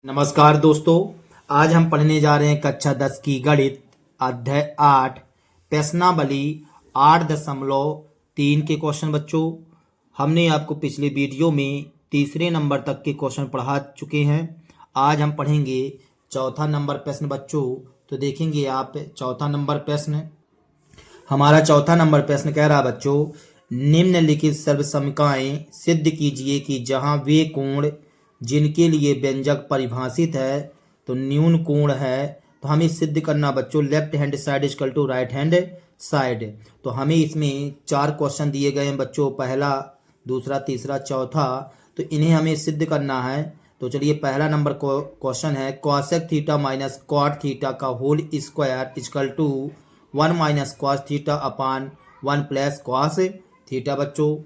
नमस्कार दोस्तों। आज हम पढ़ने जा रहे हैं कक्षा 10 की गणित अध्याय 8 प्रश्नावली 8.3 के क्वेश्चन। बच्चों, हमने आपको पिछले वीडियो में तीसरे नंबर तक के क्वेश्चन पढ़ा चुके हैं। आज हम पढ़ेंगे चौथा नंबर प्रश्न। बच्चों, तो देखेंगे आप चौथा नंबर प्रश्न। हमारा चौथा नंबर प्रश्न कह रहा है बच्चों, निम्नलिखित सर्वसमीकरण सिद्ध कीजिए कि जहां वे कोण जिनके लिए व्यंजक परिभाषित है तो न्यून कोण है। तो हमें सिद्ध करना बच्चों, left hand side equal to right hand side. तो हमें इसमें 4 क्वेश्चन दिए गए हैं बच्चों, पहला, दूसरा, तीसरा, चौथा। तो इन्हें हमें सिद्ध करना है। तो चलिए, पहला नंबर क्वेश्चन है cosec theta minus cot theta का whole square equal to 1 minus cos theta upon 1 plus cos theta. बच्चों,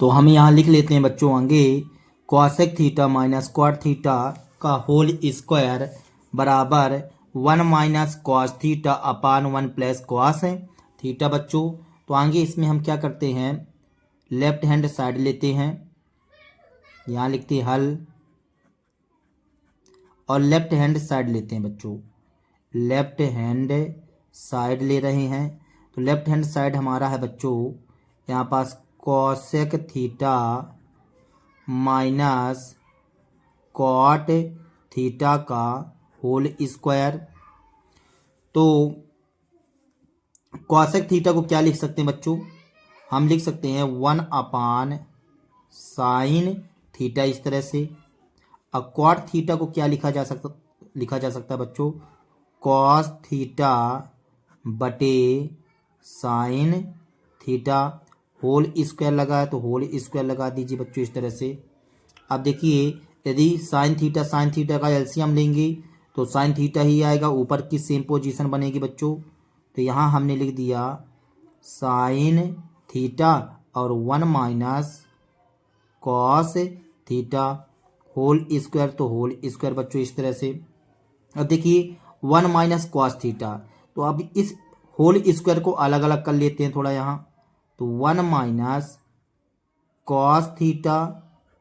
तो हम यहाँ लिख लेते हैं बच्चों आगे, cosec theta minus cot theta का होल स्क्वायर बराबर 1 minus cos theta upon 1 plus cos theta. बच्चों, तो आगे इसमें हम क्या करते हैं, लेफ्ट हैंड साइड लेते हैं, यहाँ लिखते हैं हल, और लेफ्ट हैंड साइड लेते हैं बच्चों। लेफ्ट हैंड साइड ले रहे हैं, तो लेफ्ट हैंड साइड हमारा है बच्चों यहाँ पास cosec theta minus cot theta का होल स्क्वायर। तो कॉसेक थीटा को क्या लिख सकते हैं बच्चों, हम लिख सकते हैं 1 अपान साइन थीटा, इस तरह से। अब कॉट थीटा को क्या लिखा जा सकता है बच्चों, कॉस थीटा बटे साइन थीटा। होल स्क्वायर लगा है तो होल स्क्वायर लगा दीजिए बच्चों, इस तरह से। अब देखिए, यदि साइन थीटा का एलसीएम लेंगे तो साइन थीटा ही आएगा, ऊपर की सेम पोजीशन बनेगी बच्चों। तो यहाँ हमने लिख दिया साइन थीटा और 1 minus cos theta whole square, तो होल स्क्वायर बच्चों, इस तरह से। अब देखिए 1 माइनस कॉस थीटा, तो अब इस होल स्क्वायर को अलग अलग कर लेते हैं थोड़ा यहाँ। तो 1 माइनस कॉस थीटा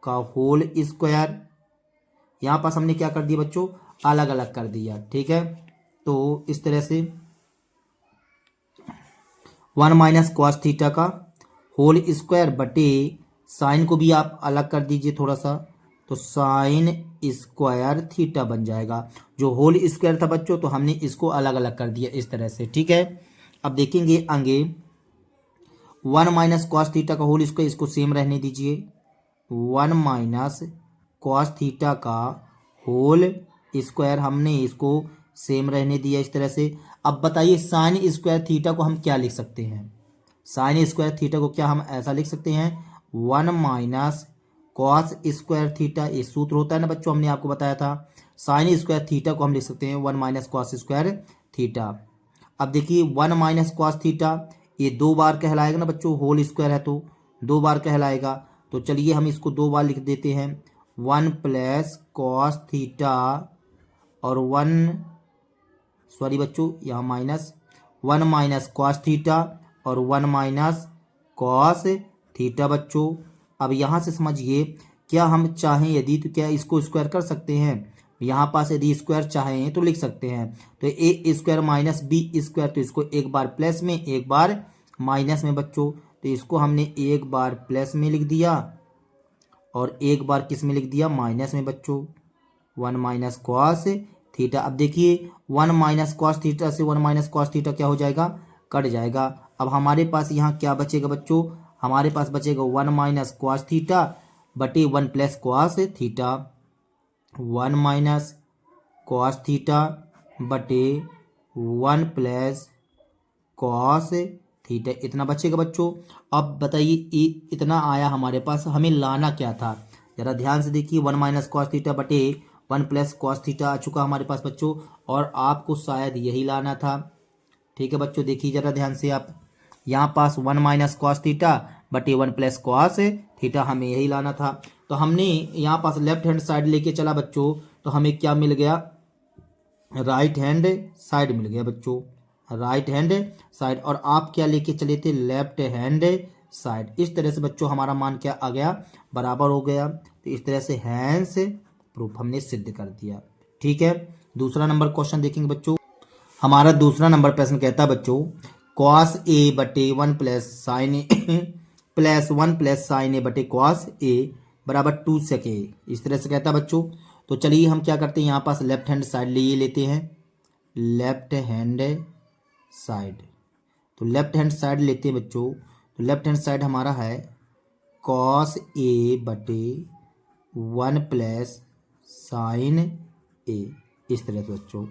का होल स्क्वायर, यहाँ पास हमने क्या कर दिया बच्चों, अलग अलग कर दिया, ठीक है। तो इस तरह से 1 माइनस कॉस थीटा का होल स्क्वायर बटे साइन को भी आप अलग कर दीजिए थोड़ा सा, तो साइन स्क्वायर थीटा बन जाएगा। जो होल स्क्वायर था बच्चों, तो हमने इसको अलग अलग कर दिया इस तरह से, ठीक है। अब देखेंगे आगे 1 माइनस कॉस थीटा का होल स्क्वायर, इसको सेम रहने दीजिए। 1 माइनस कॉस थीटा का होल स्क्वायर, हमने इसको सेम रहने दिया इस तरह से। अब बताइए साइन स्क्वायर थीटा को हम क्या लिख सकते हैं, साइन स्क्वायर थीटा को क्या हम ऐसा लिख सकते हैं, 1 माइनस कॉस स्क्वायर थीटा, ये सूत्र होता है ना बच्चों, हमने आपको बताया था। साइन स्क्वायर थीटा को हम लिख सकते हैं 1 माइनस कॉस स्क्वायर थीटा। अब देखिए 1 माइनस कॉस थीटा ये 2 बार कहलाएगा ना बच्चों, होल स्क्वायर है तो 2 बार कहलाएगा। तो चलिए हम इसको 2 बार लिख देते हैं, 1 प्लस कॉस थीटा और 1, सॉरी बच्चों यहाँ माइनस, 1 माइनस कॉस थीटा और 1 माइनस कॉस थीटा। बच्चों, अब यहाँ से समझिए, क्या हम चाहें यदि तो क्या इसको स्क्वायर कर सकते हैं, यहाँ पास यदि स्क्वायर चाहें तो लिख सकते हैं। तो A square minus B square, तो इसको एक बार प्लस में एक बार माइनस में बच्चों। तो इसको हमने एक बार प्लस में लिख दिया और एक बार किस में लिख दिया, माइनस में बच्चों, 1 माइनस कॉस थीटा। अब देखिए 1 माइनस कॉस थीटा से 1 माइनस कॉस थीटा क्या हो जाएगा, कट जाएगा। अब हमारे पास यहाँ क्या बचेगा बच्चों, हमारे पास बचेगा 1 माइनस कॉस थीटा बटे 1 plus cos theta. 1 minus cos theta बटे 1 प्लस कॉस थीटा, इतना बचेगा बच्चों। अब बताइए इतना आया हमारे पास, हमें लाना क्या था, जरा ध्यान से देखिए। 1 माइनस कॉस थीटा बटे 1 प्लस कॉस थीटा आ चुका हमारे पास बच्चों, और आपको शायद यही लाना था, ठीक है बच्चों। देखिए जरा ध्यान से आप, यहाँ पास 1 माइनस कॉस थीटा बटे 1 प्लस कॉस थीटा, हमें यही लाना था। तो हमने यहाँ पास लेफ्ट हैंड साइड लेके चला बच्चों, तो हमें क्या मिल गया, राइट हैंड साइड मिल गया बच्चों, राइट हैंड साइड। और आप क्या लेके चले थे, लेफ्ट हैंड साइड। इस तरह से बच्चों हमारा मान क्या आ गया, बराबर हो गया। तो इस तरह से हैंस प्रूफ हमने सिद्ध कर दिया। ठीक है, दूसरा नंबर क्वेश्चन देखेंगे बच्चों। हमारा दूसरा नंबर प्रश्न कहता है बच्चों कॉस ए बटे 1 plus sine A plus 1 plus sine ए बटे कॉस ए बराबर 2 सेक ए, इस तरह से कहता है बच्चों। तो चलिए हम क्या करते हैं, यहाँ पास लेफ्ट हैंड साइड लिए लेते हैं, लेफ्ट हैंड साइड। तो लेफ्ट हैंड साइड लेते हैं बच्चों। तो लेफ्ट हैंड साइड हमारा है कॉस ए बटे 1 प्लस साइन ए, इस तरह से बच्चों,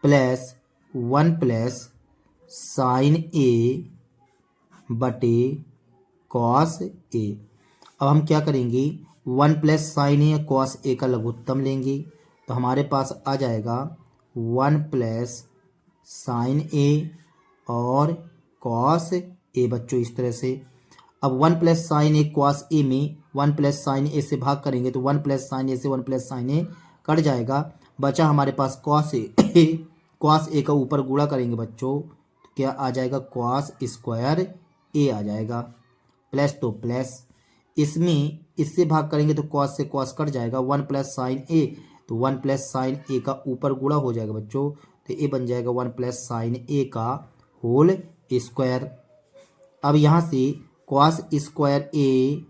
प्लस 1 प्लस साइन ए बटे कॉस ए। अब हम क्या करेंगे, 1 plus sine A cos A का लघुत्तम लेंगे। तो हमारे पास आ जाएगा 1 प्लस साइन ए और कॉस ए बच्चों, इस तरह से। अब 1 plus sine A cos A में 1 प्लस साइन ए से भाग करेंगे तो 1 प्लस साइन ए से 1 प्लस साइन ए कट जाएगा, बचा हमारे पास कॉस ए। कॉस ए का ऊपर गुणा करेंगे बच्चों तो क्या आ जाएगा, कॉस स्क्वायर ए आ जाएगा, प्लस तो प्लस, इसमें इससे भाग करेंगे तो कॉस से कॉस कट जाएगा, 1 प्लस साइन ए, तो 1 प्लस साइन ए का ऊपर गुणा हो जाएगा बच्चों, तो ये बन जाएगा 1 प्लस साइन ए का होल स्क्वायर। अब यहाँ से cos square A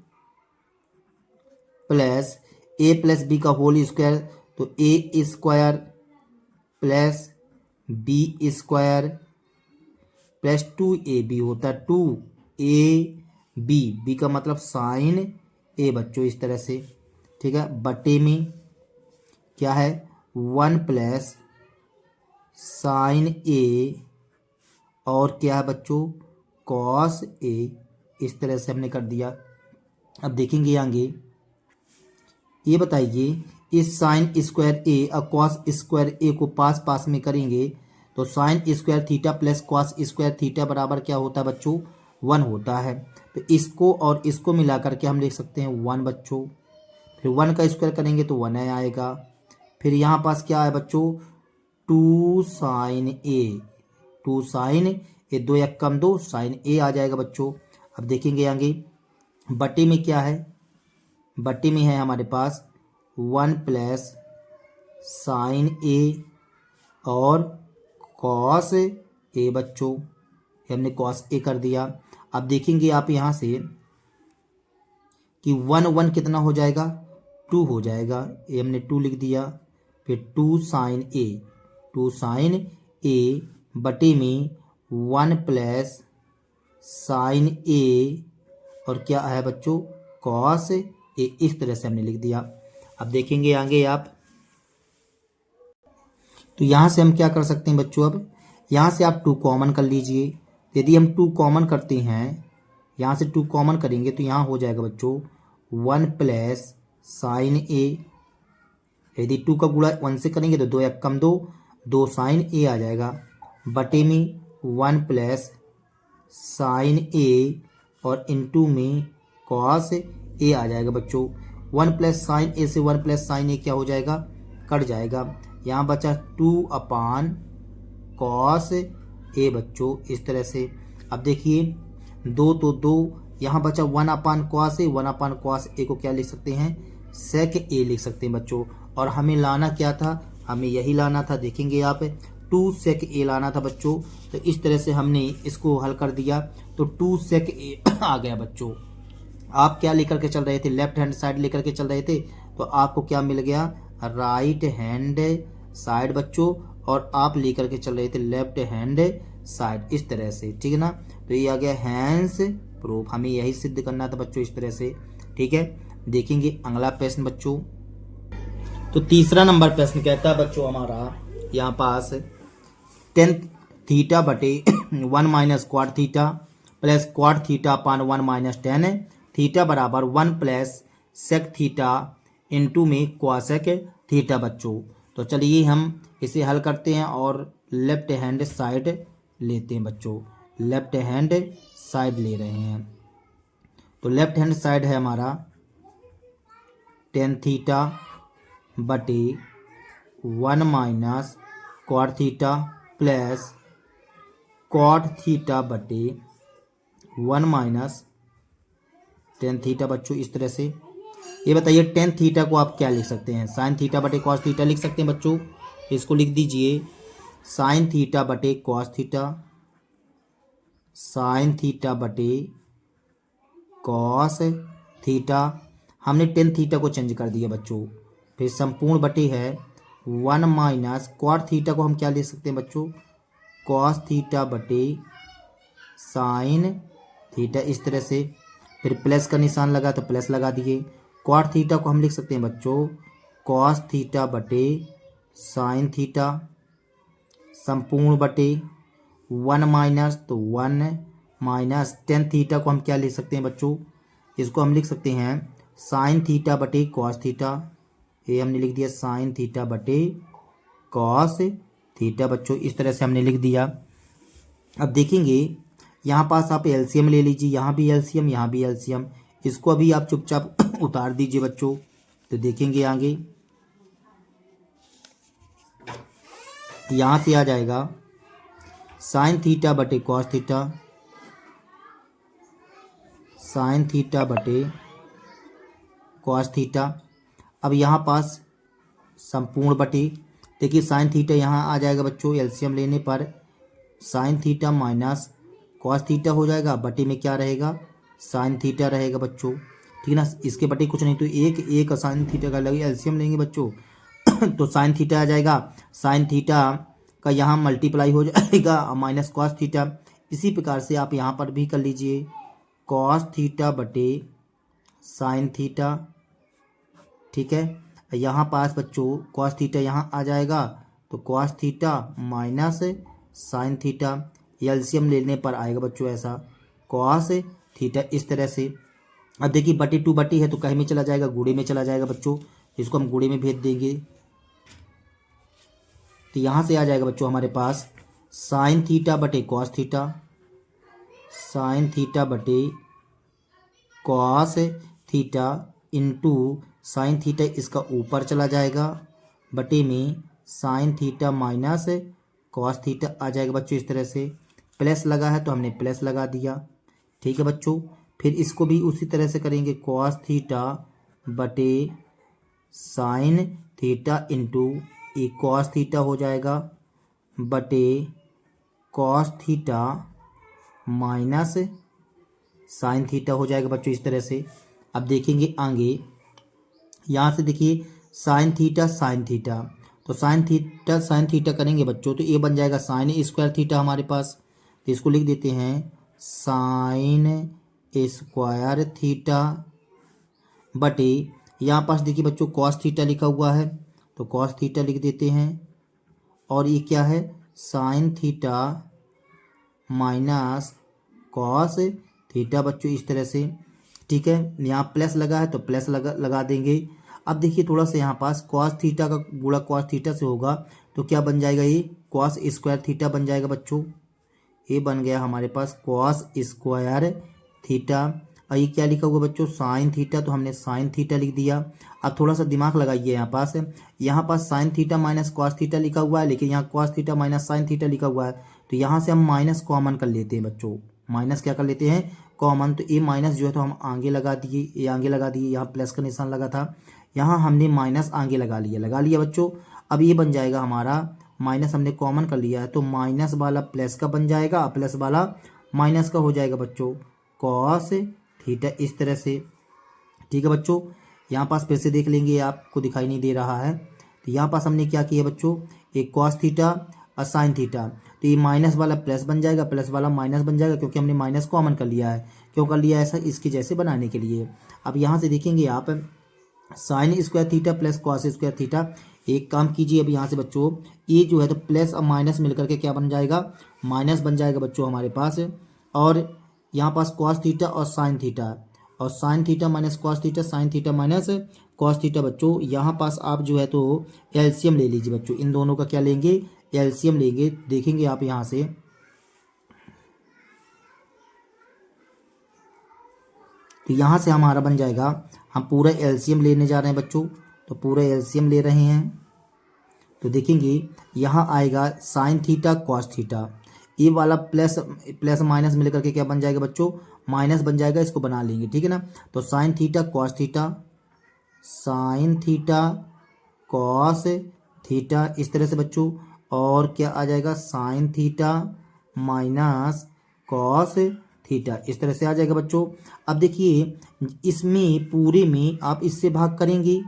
plus B का होल स्क्वायर, तो A square plus B square plus 2ab होता है, 2ab का मतलब साइन ए बच्चों, इस तरह से। ठीक है, बटे में क्या है 1 प्लस साइन ए और क्या है बच्चों कॉस ए, इस तरह से हमने कर दिया। अब देखेंगे आगे, ये बताइए इस साइन स्क्वायर ए और कॉस स्क्वायर ए को पास पास में करेंगे तो sign square theta plus cos square theta बराबर क्या होता है बच्चों, 1 होता है। तो इसको और इसको मिला करके हम लिख सकते हैं 1 बच्चों, फिर 1 का स्क्वायर करेंगे तो 1 आएगा, फिर यहाँ पास क्या है बच्चों 2 साइन ए, 2 साइन ए, 2 एक कम 2 साइन ए आ जाएगा बच्चों। अब देखेंगे आगे, बटे में क्या है, बटे में है हमारे पास 1 प्लस साइन ए और कॉस ए बच्चों, ये हमने कॉस ए कर दिया। अब देखेंगे आप यहाँ से कि 1 1 कितना हो जाएगा, 2 हो जाएगा, ये हमने 2 लिख दिया, फिर 2 साइन ए, 2 साइन ए बटे में 1 प्लस साइन ए और क्या है बच्चों कॉस ए, इस तरह से हमने लिख दिया। अब देखेंगे आगे आप, तो यहाँ से हम क्या कर सकते हैं बच्चों, अब यहाँ से आप 2 कॉमन कर लीजिए। यदि हम 2 कॉमन करते हैं, यहाँ से 2 कॉमन करेंगे तो यहाँ हो जाएगा बच्चों 1 प्लस साइन ए, यदि 2 का गुणा 1 से करेंगे तो 2 एक कम 2, 2 साइन ए आ जाएगा, बटे में 1 प्लस साइन ए और इनटू में कॉस ए आ जाएगा बच्चों। 1 प्लस साइन ए से 1 प्लस साइन ए क्या हो जाएगा, कट जाएगा, यहाँ बचा 2 अपान कॉस ए बच्चों, इस तरह से। अब देखिए 2 तो 2, यहाँ बचा 1 अपान कॉस ए, 1 अपान कॉस ए को क्या लिख सकते हैं, सेक ए लिख सकते हैं बच्चों। और हमें लाना क्या था, हमें यही लाना था, देखेंगे आप 2 सेक ए लाना था बच्चों। तो इस तरह से हमने इसको हल कर दिया, तो 2 सेक ए आ गया बच्चों। आप क्या लेकर के चल रहे थे, लेफ्ट हैंड साइड लेकर के चल रहे थे, तो आपको क्या मिल गया, राइट हैंड साइड बच्चों, और आप लेकर के चल रहे थे लेफ्ट हैंड साइड, इस तरह से। ठीक है ना, तो ये आ गया हैंस प्रूफ, हमें यही सिद्ध करना था बच्चों, इस तरह से। ठीक है, देखेंगे अगला प्रश्न बच्चों। तो तीसरा नंबर प्रश्न कहता है बच्चों हमारा यहाँ पास 10 थीटा बटे 1 minus quad theta plus quad theta upon 1 minus 10 theta बराबर 1 प्लस सेक थीटा इंटू में क्वासेक थीटा बच्चों। तो चलिए हम इसे हल करते हैं और लेफ्ट हैंड साइड लेते हैं बच्चों, लेफ्ट हैंड साइड ले रहे हैं। तो लेफ्ट हैंड साइड है हमारा 10 थीटा बटे 1 minus quad theta plus quad theta बटे 1 माइनस 10 थीटा बच्चों, इस तरह से। ये बताइए टेन थीटा को आप क्या लिख सकते हैं? साइन थीटा बटे कॉस थीटा लिख सकते हैं बच्चों। इसको लिख दीजिए साइन थीटा बटे कॉस थीटा, साइन थीटा बटे कॉस थीटा। हमने टेन थीटा को चेंज कर दिया बच्चों। फिर संपूर्ण बटे है 1 माइनस क्वाट थीटा को हम क्या लिख सकते हैं बच्चों? कॉस थीटा बटे साइन थीटा, इस तरह से। फिर प्लस का निशान लगा तो प्लस लगा दिए। क्वाट थीटा को हम लिख सकते हैं बच्चों कॉस थीटा बटे साइन थीटा, संपूर्ण बटे 1 माइनस तो 1 माइनस टेन थीटा को हम क्या लिख सकते हैं बच्चों? इसको हम लिख सकते हैं साइन थीटा बटे कॉस थीटा। ये हमने लिख दिया साइन थीटा बटे कॉस थीटा बच्चों, इस तरह से हमने लिख दिया। अब देखेंगे यहाँ पास आप एलसीएम ले लीजिए, यहाँ भी एलसीएम, यहाँ भी एलसीएम। इसको अभी आप चुपचाप उतार दीजिए बच्चों, तो देखेंगे आगे। यहाँ से आ जाएगा साइन थीटा बटे कॉस थीटा, साइन थीटा बटे कॉस थीटा। अब यहाँ पास संपूर्ण बटे, देखिए साइन थीटा यहाँ आ जाएगा बच्चों, एलसीएम लेने पर sign theta minus cos theta हो जाएगा, बटे में क्या रहेगा? साइन थीटा रहेगा बच्चों, ठीक है ना। इसके बटे कुछ नहीं तो एक साइन थीटा का लगे एलसीएम लेंगे बच्चों तो साइन थीटा आ जाएगा, साइन थीटा का यहाँ मल्टीप्लाई हो जाएगा माइनस कॉस थीटा। इसी प्रकार से आप यहाँ पर भी कर लीजिए कॉस थीटा बटे साइन थीटा, ठीक है। यहाँ पास बच्चों कॉस थीटा यहाँ आ जाएगा तो cos theta minus sine theta, LCM लेने पर आएगा बच्चों ऐसा कॉस थीटा, इस तरह से। अब देखिए बटे टू बटी है तो कहीं में चला जाएगा? गुणे में चला जाएगा बच्चों, इसको हम गुणे में भेज देंगे। तो यहाँ से आ जाएगा बच्चों हमारे पास साइन थीटा बटे कॉस थीटा, साइन थीटा बटे cos theta into sine theta, इसका ऊपर चला जाएगा, बटे में sine theta minus cos theta आ जाएगा बच्चों, इस तरह से। प्लस लगा है तो हमने प्लस लगा दिया, ठीक है बच्चों। फिर इसको भी उसी तरह से करेंगे कॉस थीटा बटे साइन थीटा इंटू ये कॉस थीटा हो जाएगा बटे cos theta minus sine theta हो जाएगा बच्चों, इस तरह से। अब देखेंगे आगे, यहाँ से देखिए साइन थीटा साइन थीटा, तो साइन थीटा करेंगे बच्चों तो ये बन जाएगा साइन स्क्वायर थीटा हमारे पास। तो इसको लिख देते हैं साइन स्क्वायर थीटा बटे, यहाँ पास देखिए बच्चों कॉस थीटा लिखा हुआ है तो कॉस थीटा लिख देते हैं, और ये क्या है? Sine theta minus cos theta बच्चों, इस तरह से, ठीक है। यहाँ प्लस लगा है तो प्लस लगा देंगे। अब देखिए थोड़ा सा यहाँ पास कॉस थीटा का गुणा कॉस थीटा से होगा तो क्या बन जाएगा? ये कॉस स्क्वायर थीटा बन जाएगा बच्चों। ये बन गया हमारे पास कॉस स्क्वायर थीटा। और ये क्या लिखा हुआ बच्चों? साइन थीटा, तो हमने साइन थीटा लिख दिया। अब थोड़ा सा दिमाग लगाइए, यहाँ पास sine theta minus cos theta लिखा हुआ है, लेकिन यहाँ cos theta minus sine theta लिखा हुआ है, तो यहाँ से हम माइनस कॉमन कर लेते हैं बच्चों। माइनस क्या कर लेते हैं? कॉमन। तो ये माइनस जो है तो हम आगे लगा दिए, ये आगे लगा दिए, यहाँ प्लस का निशान लगा था, यहाँ हमने माइनस आगे लगा लिया बच्चों। अब ये बन जाएगा हमारा, माइनस हमने कॉमन कर लिया है तो माइनस वाला प्लस का बन जाएगा, प्लस वाला माइनस का हो जाएगा बच्चों कॉस थीटा, इस तरह से, ठीक है बच्चों। यहाँ पास फिर से देख लेंगे, आपको दिखाई नहीं दे रहा है, तो यहाँ पास हमने क्या किया बच्चों? एक कॉस थीटा और साइन थीटा, तो ये माइनस वाला प्लस बन जाएगा, प्लस वाला माइनस बन जाएगा, क्योंकि हमने माइनस कॉमन कर लिया है। क्यों कर लिया ऐसा? इसके जैसे बनाने के लिए। अब यहाँ से देखेंगे आप sign square theta plus cos square theta, एक काम कीजिए अब यहाँ से बच्चों, ये जो है तो प्लस और माइनस मिलकर के क्या बन जाएगा? माइनस बन जाएगा बच्चों हमारे पास। और यहाँ पास कॉस थीटा और साइन थीटा, और sine theta minus cos theta, sine theta minus cos theta बच्चों। यहाँ पास आप जो है तो एलसीएम ले लीजिए बच्चों, इन दोनों का क्या लेंगे? एलसीएम लेंगे। देखेंगे आप यहाँ से, तो यहाँ से हमारा बन जाएगा, हम पूरा एलसीएम लेने जा रहे हैं बच्चों, तो पूरा एलसीएम ले रहे हैं। तो देखेंगे यहाँ आएगा साइन थीटा कॉस थीटा, ये वाला प्लस प्लस माइनस मिलकर के क्या बन जाएगा बच्चों? माइनस बन जाएगा, इसको बना लेंगे, ठीक है ना। तो sine theta cos theta sine theta cos theta, इस तरह से बच्चों। और क्या आ जाएगा, sine theta minus cos theta, इस तरह से आ जाएगा बच्चों। अब देखिए इसमें पूरे में आप इससे भाग करेंगे,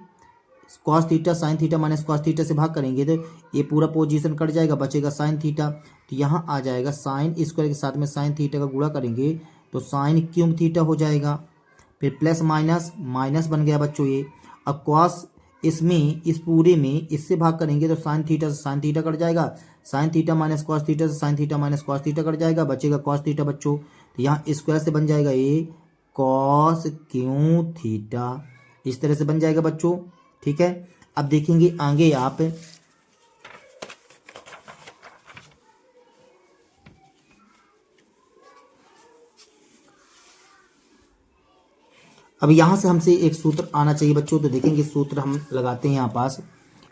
cos theta sine theta minus cos theta से भाग करेंगे तो ये पूरा पोजीशन कट जाएगा, बचेगा साइन थीटा। तो यहाँ आ जाएगा साइन स्क्वायर के साथ में साइन थीटा का गुणा करेंगे तो साइन क्यूब थीटा हो जाएगा। फिर प्लस माइनस माइनस बन गया बच्चों ये। अब कॉस इसमें इस पूरे में इससे भाग करेंगे तो साइन थीटा से साइन थीटा कट जाएगा, sine theta minus cos theta से sine theta minus cos theta cut जाएगा, बचेगा कॉस थीटा बच्चों। तो यहाँ स्क्वायर से बन जाएगा ये कॉस क्यू थीटा, इस तरह से बन जाएगा बच्चों। ठीक है, अब देखेंगे आगे आप अब यहाँ से हमसे एक सूत्र आना चाहिए बच्चों। तो देखेंगे सूत्र हम लगाते हैं, यहाँ पास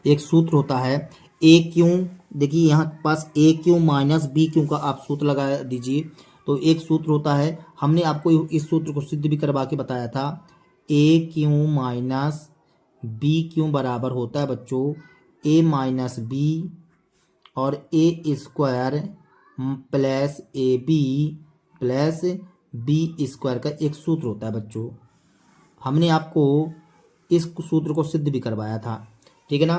एक सूत्र होता है ए क्यू। देखिए यहाँ पास ए क्यू माइनस बी क्यू का आप सूत्र लगा दीजिए। तो एक सूत्र होता है, हमने आपको इस सूत्र को सिद्ध भी करवा के बताया था। A cube minus B cube बराबर होता है बच्चों ए माइनस बी और A square plus A B plus B square का एक सूत्र होता है बच्चों। हमने आपको इस सूत्र को सिद्ध भी करवाया था, ठीक है ना।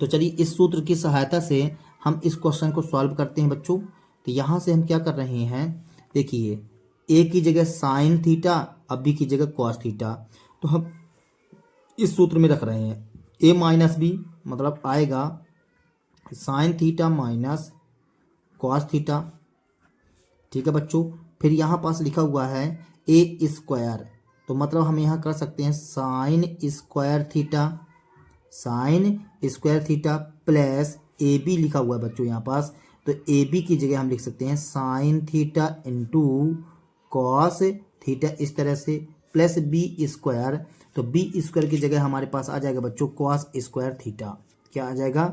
तो चलिए इस सूत्र की सहायता से हम इस क्वेश्चन को सॉल्व करते हैं बच्चों। तो यहाँ से हम क्या कर रहे हैं, देखिए ए की जगह साइन थीटा अब बी की जगह कॉस थीटा, तो हम इस सूत्र में रख रहे हैं ए माइनस बी, मतलब आएगा sign theta minus cos theta. ठीक है बच्चों, फिर यहाँ पास लिखा हुआ है ए स्क्वायर, तो मतलब हम यहाँ कर सकते हैं sine square theta, sine square theta plus A B लिखा हुआ है बच्चों यहाँ पास। तो ए बी की जगह हम लिख सकते हैं sign theta into cos theta, इस तरह से प्लस बी स्क्वायर। तो बी स्क्वायर की जगह हमारे पास आ जाएगा बच्चों कॉस स्क्वायर थीटा। क्या आ जाएगा,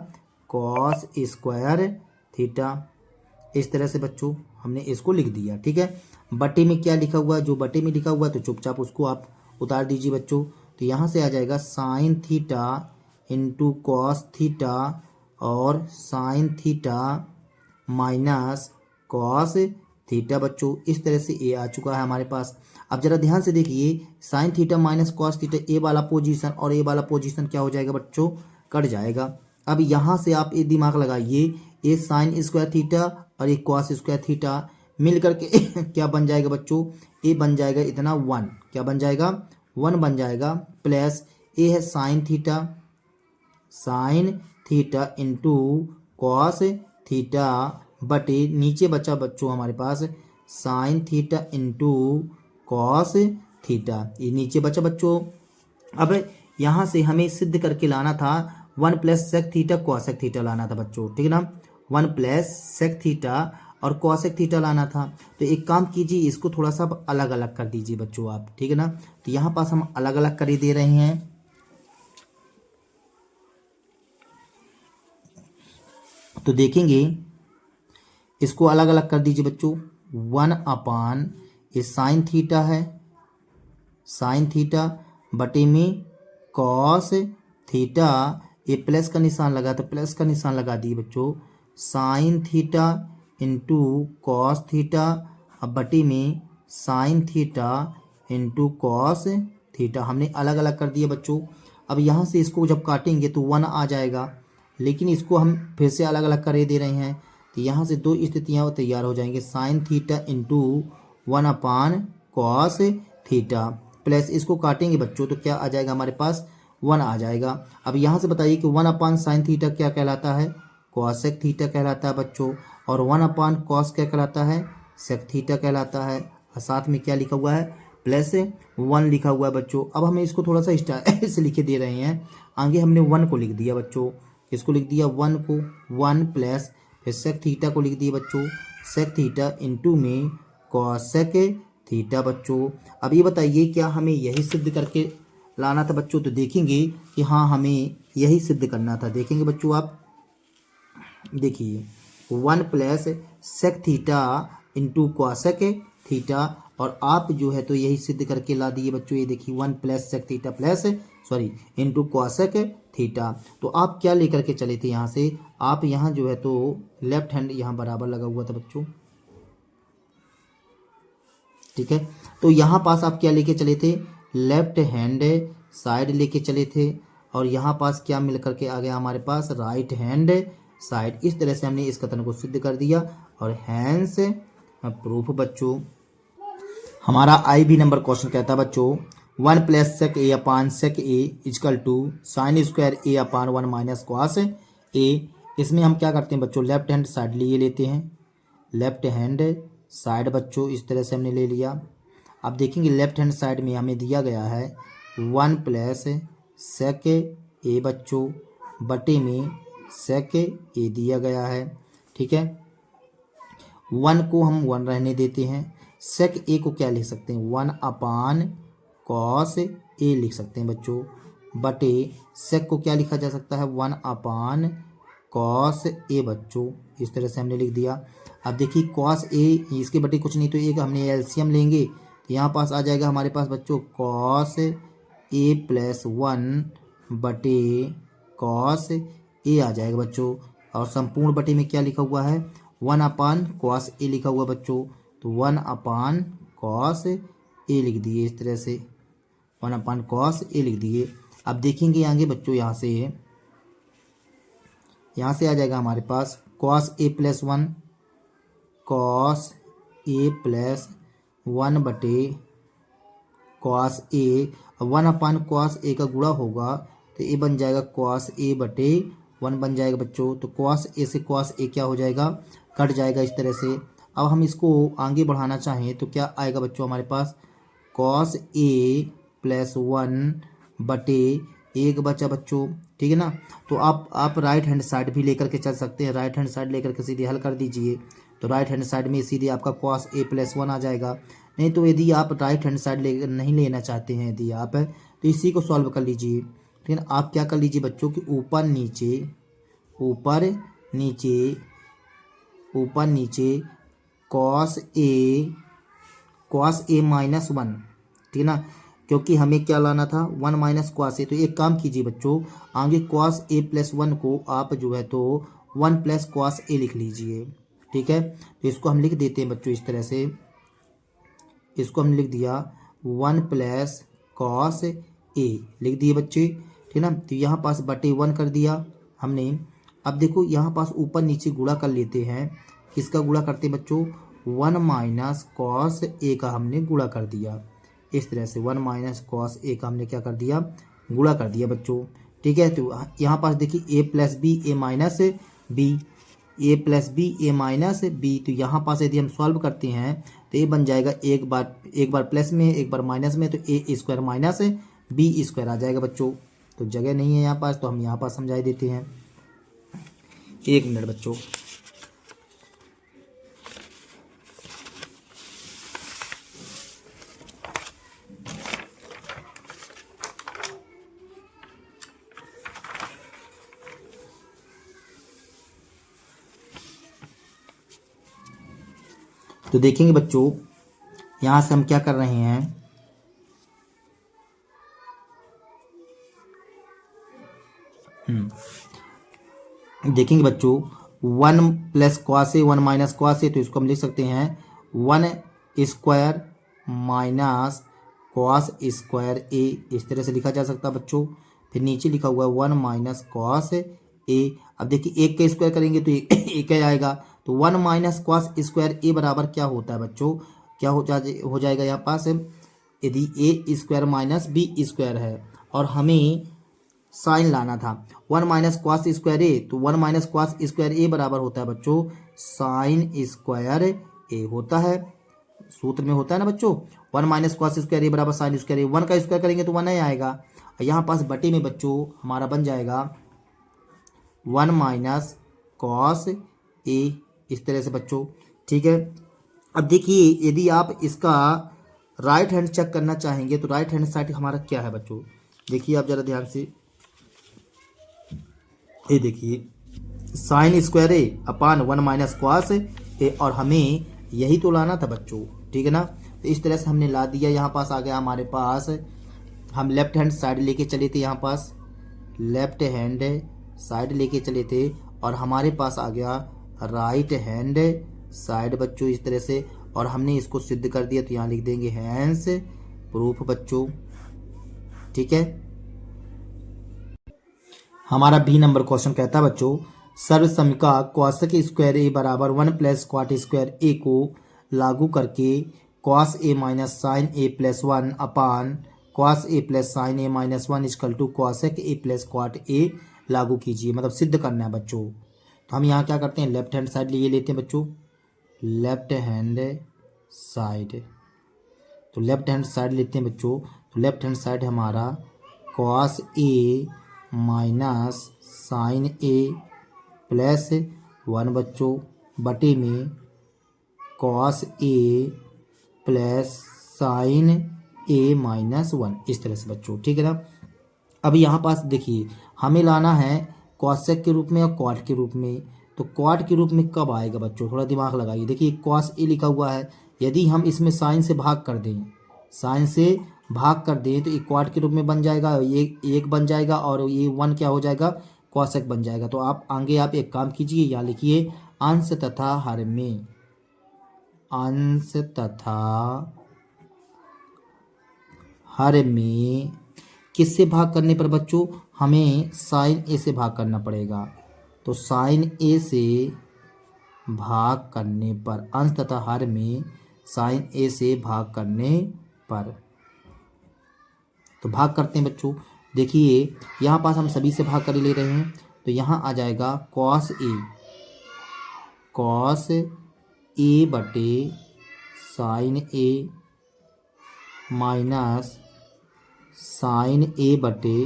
कॉस स्क्वायर थीटा। इस तरह से बच्चों हमने इसको लिख दिया। ठीक है, बटे में क्या लिखा हुआ है, जो बटे में लिखा हुआ है तो चुपचाप उसको आप उतार दीजिए बच्चों। तो यहाँ से आ जाएगा sine theta into cos theta और sine theta minus cos theta बच्चों। इस तरह से ए आ चुका है हमारे पास। अब जरा ध्यान से देखिए, sine theta minus cos theta, A वाला पोजीशन और ए वाला पोजीशन क्या हो जाएगा बच्चों, कट जाएगा। अब यहाँ से आप ये दिमाग लगाइए, ए साइन स्क्वायर थीटा और एक कॉस स्क्वायर थीटा मिल करके क्या बन जाएगा बच्चों, ए बन जाएगा इतना 1, क्या बन जाएगा 1 बन जाएगा, प्लस ए है sine theta into cos theta बटे नीचे बचा बच्चों हमारे पास sine theta into cos theta, ये नीचे बचा बच्चों। अब यहाँ से हमें सिद्ध करके लाना था 1 plus sec theta cosec theta लाना था बच्चों, ठीक है ना। 1 प्लस सेक थीटा और कॉसेक थीटा लाना था। तो एक काम कीजिए, इसको थोड़ा सा अलग अलग कर दीजिए बच्चों आप, ठीक है ना। तो यहाँ पास हम अलग अलग कर ही दे रहे हैं। तो देखेंगे इसको अलग अलग कर दीजिए बच्चों। 1 अपान ये साइन थीटा है, साइन थीटा बटे में कॉस थीटा, ये प्लस का निशान लगा तो प्लस का निशान लगा दिए बच्चों, sine theta into cos theta अब बटे में sine theta into cos theta, हमने अलग अलग कर दिए बच्चों। अब यहाँ से इसको जब काटेंगे तो 1 आ जाएगा, लेकिन इसको हम फिर से अलग अलग कर दे रहे हैं। तो यहाँ से दो स्थितियाँ तैयार हो जाएंगे, sign theta into 1 upon cos theta, plus इसको काटेंगे बच्चों तो क्या आ जाएगा हमारे पास 1 आ जाएगा। अब यहाँ से बताइए कि 1 अपान साइन थीटा क्या कहलाता है, कॉसेक थीटा कहलाता है बच्चों, और 1 अपान कॉस क्या कहलाता है, सेक थीटा कहलाता है। और साथ में क्या लिखा हुआ है, प्लस 1 लिखा हुआ है बच्चों। अब हमें इसको थोड़ा सा स्टाइल से लिखे दे रहे हैं, आगे हमने 1 को लिख दिया बच्चों, इसको लिख दिया 1 को, 1 प्लस फिर सेक थीटा को लिख दिए बच्चों, सेक थीटा इंटू में कॉसेक थीटा बच्चों। अब ये बताइए क्या हमें यही सिद्ध करके लाना था बच्चों, तो देखेंगे कि हाँ हमें यही सिद्ध करना था। देखेंगे बच्चों आप देखिए 1 plus sec theta into cosec theta, और आप जो है तो यही सिद्ध करके ला दिए बच्चों। ये देखिए 1 plus sec theta plus sorry into cosec theta. तो आप क्या लेकर के चले थे यहाँ से, आप यहाँ जो है तो लेफ्ट हैंड यहाँ बराबर लगा हुआ था बच्चों, ठीक है। तो यहाँ पास आप क्या लेके चले थे, लेफ्ट हैंड साइड लेके चले थे, और यहाँ पास क्या मिल करके आ गया हमारे पास, राइट हैंड साइड। इस तरह से हमने इस कथन को सिद्ध कर दिया और हैंस प्रूफ बच्चों। हमारा IB नंबर क्वेश्चन कहता है बच्चों 1 plus sec A upon sec A equal to sine square A upon 1 minus cos A. इसमें हम क्या करते हैं बच्चों, लेफ्ट हैंड साइड लिए लेते हैं, लेफ्ट हैंड साइड बच्चों इस तरह से हमने ले लिया। अब देखेंगे लेफ्ट हैंड साइड में हमें दिया गया है 1 प्लस सेक ए बच्चों बटे में सेक ए दिया गया है, ठीक है। 1 को हम 1 रहने देते हैं, सेक ए को क्या लिख सकते हैं, 1 अपान कॉस ए लिख सकते हैं बच्चों, बटे सेक को क्या लिखा जा सकता है, 1 अपान कॉस ए बच्चों। इस तरह से हमने लिख दिया। अब देखिए कॉस ए इसके बटे कुछ नहीं तो एक हमने एलसीएम लेंगे, तो यहाँ पास आ जाएगा हमारे पास बच्चों कॉस ए प्लस 1 बटे कॉस ए आ जाएगा बच्चों। और संपूर्ण बटे में क्या लिखा हुआ है, 1 अपान कॉस ए लिखा हुआ बच्चों, तो 1 अपान कॉस ए लिख दिए इस तरह से, 1 अपान कॉस ए लिख दिए। अब देखेंगे आगे बच्चों, यहाँ से आ जाएगा हमारे पास cos A plus 1 cos A plus 1 बटे कॉस ए, 1 अपान कॉस ए का गुणा होगा तो ए बन जाएगा कॉस ए बटे 1 बन जाएगा बच्चों। तो कॉस ए से कॉस ए क्या हो जाएगा, कट जाएगा इस तरह से। अब हम इसको आगे बढ़ाना चाहें तो क्या आएगा बच्चों हमारे पास, कॉस ए प्लस 1 बटे 1 बचा बच्चों, ठीक है ना। तो आप राइट हैंड साइड भी लेकर के चल सकते हैं, राइट हैंड साइड लेकर के सीधे हल कर दीजिए। तो राइट हैंड साइड में सीधे आपका कॉस ए प्लस 1 आ जाएगा। नहीं तो यदि आप राइट हैंड साइड नहीं लेना चाहते हैं यदि आप, तो इसी को सॉल्व कर लीजिए। लेकिन आप क्या कर लीजिए बच्चों कि ऊपर नीचे कॉस ए माइनस 1, ठीक है ना, क्योंकि हमें क्या लाना था 1 माइनस कॉस ए। तो एक काम कीजिए बच्चों, आगे कॉस ए प्लस 1 को आप जो है तो 1 प्लस कॉस ए लिख लीजिए, ठीक है। तो इसको हम लिख देते हैं बच्चों इस तरह से, इसको हम लिख दिया 1 प्लस कॉस ए लिख दिए बच्चे, ठीक है ना। तो यहाँ पास बटे 1 कर दिया हमने। अब देखो यहाँ पास ऊपर नीचे गुणा कर लेते हैं, किसका गुणा करते हैं बच्चों, 1 माइनस कॉस ए का हमने गुणा कर दिया इस तरह से, 1 माइनस कॉस ए का हमने क्या कर दिया, गुणा कर दिया बच्चों, ठीक है। तो यहाँ पास देखिए ए प्लस बी ए माइनस बी, ए प्लस बी ए माइनस बी। तो यहाँ पास यदि हम सॉल्व करते हैं तो ये बन जाएगा एक बार प्लस में एक बार माइनस में, तो A square minus B square आ जाएगा बच्चों। तो जगह नहीं है यहाँ पास, तो हम यहाँ पास समझा देते हैं। 1 मिनट बच्चों। तो देखेंगे बच्चों यहाँ से हम क्या कर रहे हैं, देखेंगे बच्चों 1 प्लस कॉस ए 1 माइनस कॉस ए, तो इसको हम लिख सकते हैं 1 स्क्वायर माइनस कॉस स्क्वायर ए, इस तरह से लिखा जा सकता है बच्चों। फिर नीचे लिखा हुआ है 1 माइनस कॉस ए। अब देखिए 1 का स्क्वायर करेंगे तो एक ही आएगा, तो 1 माइनस कॉस स्क्वायर ए बराबर क्या होता है बच्चों, क्या हो जाएगा यहाँ पास, यदि ए स्क्वायर माइनस बी स्क्वायर है और हमें साइन लाना था 1 माइनस कॉस स्क्वायर ए, तो 1 माइनस कॉस स्क्वायर ए बराबर होता है बच्चों साइन स्क्वायर ए होता है, सूत्र में होता है ना बच्चों, 1 माइनस कॉस स्क्वायर ए बराबर साइन स्क्वायर ए। 1 का स्क्वायर करेंगे तो 1 ही आएगा। यहाँ पास बटे में बच्चों हमारा बन जाएगा 1 माइनस कॉस ए, इस तरह से बच्चों, ठीक है। अब देखिए यदि आप इसका राइट हैंड चेक करना चाहेंगे तो राइट हैंड साइड हमारा क्या है बच्चों, देखिए आप जरा ध्यान से, ये देखिए sign square A upon 1 minus cos ए, और हमें यही तो लाना था बच्चों, ठीक है ना। तो इस तरह से हमने ला दिया। यहाँ पास आ गया हमारे पास हम लेफ्ट हैंड साइड लेके चले थे, यहाँ पास लेफ्ट हैंड साइड लेके चले थे और हमारे पास आ गया राइट हैंड साइड बच्चों इस तरह से, और हमने इसको सिद्ध कर दिया तो यहाँ लिख देंगे हैंस प्रूफ बच्चों। ठीक है, हमारा बी नंबर क्वेश्चन कहता है बच्चों सर्व समीका कौशिक स्क्वायर ए बराबर 1 प्लस क्वाट स्क्वायर ए को लागू करके cos A minus sine A plus 1 upon cos A plus sine A minus 1 equal to cosec A plus cot A लागू कीजिए, मतलब सिद्ध करना है बच्चों। तो हम यहाँ क्या करते हैं, लेफ्ट हैंड साइड लिए लेते हैं बच्चों, लेफ्ट हैंड साइड। तो लेफ्ट हैंड साइड लेते हैं बच्चों, तो लेफ्ट हैंड साइड हमारा cos A minus sine A plus 1 बच्चों बटे में cos A plus sine A minus 1 इस तरह से बच्चों। ठीक है ना। अब यहाँ पास देखिए हमें लाना है कॉसेक के रूप में और क्वाट के रूप में। तो क्वाट के रूप में कब आएगा बच्चों, थोड़ा दिमाग लगाइए। देखिए कॉस ए लिखा हुआ है, यदि हम इसमें साइन से भाग कर दें, साइन से भाग कर दें तो ये क्वाट के रूप में बन जाएगा, ये एक बन जाएगा और ये 1 क्या हो जाएगा, कॉसेक बन जाएगा। तो आप आगे आप एक काम कीजिए, यहाँ लिखिए अंश तथा हर में, अंश तथा हर में किससे भाग करने पर बच्चों, हमें साइन ए से भाग करना पड़ेगा। तो साइन ए से भाग करने पर, अंश तथा हर में साइन ए से भाग करने पर, तो भाग करते हैं बच्चों। देखिए यहाँ पास हम सभी से भाग कर ले रहे हैं, तो यहाँ आ जाएगा कॉस ए बटे साइन ए माइनस साइन ए बटे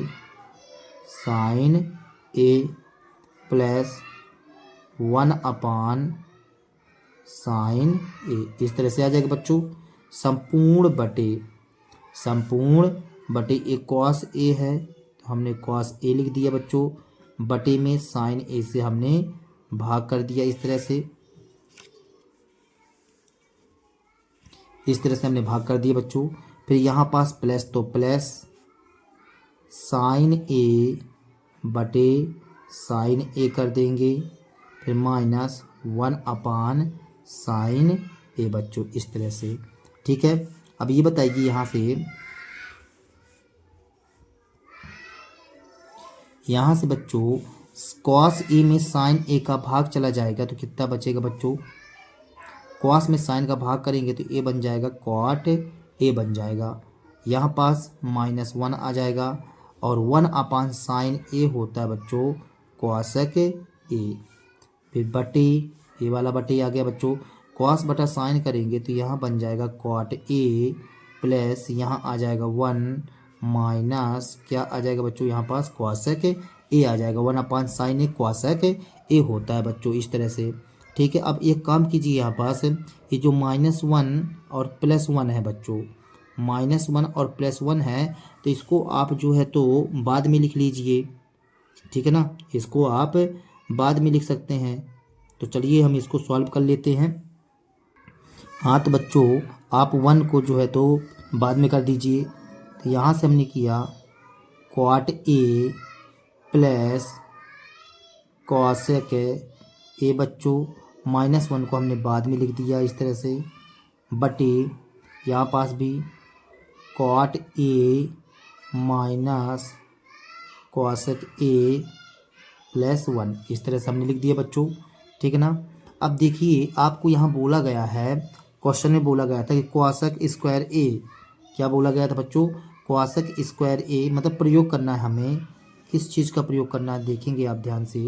sign A plus 1 upon sign ए, इस तरह से आ जाएगा बच्चों। संपूर्ण बटे एक कॉस ए है तो हमने कॉस ए लिख दिया बच्चों, बटे में साइन ए से हमने भाग कर दिया इस तरह से, इस तरह से हमने भाग कर दिया बच्चों। फिर यहाँ पास प्लस, तो प्लस साइन ए बटे साइन ए कर देंगे, फिर माइनस 1 अपान साइन ए बच्चों इस तरह से। ठीक है, अब ये बताइए यहाँ से बच्चों कॉस ए में साइन ए का भाग चला जाएगा तो कितना बचेगा बच्चों, कॉस में साइन का भाग करेंगे तो ए बन जाएगा कॉट ए बन जाएगा, यहाँ पास -1 आ जाएगा और 1 अपान साइन ए होता है बच्चों कॉसेक ए, फिर बटे ए वाला बटे आ गया बच्चों, कॉस बटा साइन करेंगे तो यहाँ बन जाएगा कॉट ए प्लस यहाँ आ जाएगा 1 माइनस क्या आ जाएगा बच्चों, यहाँ पास कॉसेक ए आ जाएगा, 1 अपान साइन ए कॉसेक ए होता है बच्चों इस तरह से। ठीक है, अब एक काम कीजिए, यहाँ पास ये जो -1 और +1 है बच्चों, -1 और +1 है तो इसको आप जो है तो बाद में लिख लीजिए। ठीक है ना, इसको आप बाद में लिख सकते हैं। तो चलिए हम इसको सॉल्व कर लेते हैं। हाँ तो बच्चों आप 1 को जो है तो बाद में कर दीजिए। तो यहाँ से हमने किया क्वाट ए प्लस कॉसेक ए बच्चों, -1 को हमने बाद में लिख दिया इस तरह से, बटे यहाँ पास भी cot A minus cosec A plus 1 इस तरह से हमने लिख दिया बच्चों। ठीक है ना। अब देखिए आपको यहाँ बोला गया है, क्वेश्चन में बोला गया था कि कॉसेक स्क्वायर ए, क्या बोला गया था बच्चों, कॉसेक स्क्वायर ए, मतलब प्रयोग करना है हमें, किस चीज़ का प्रयोग करना है देखेंगे आप ध्यान से।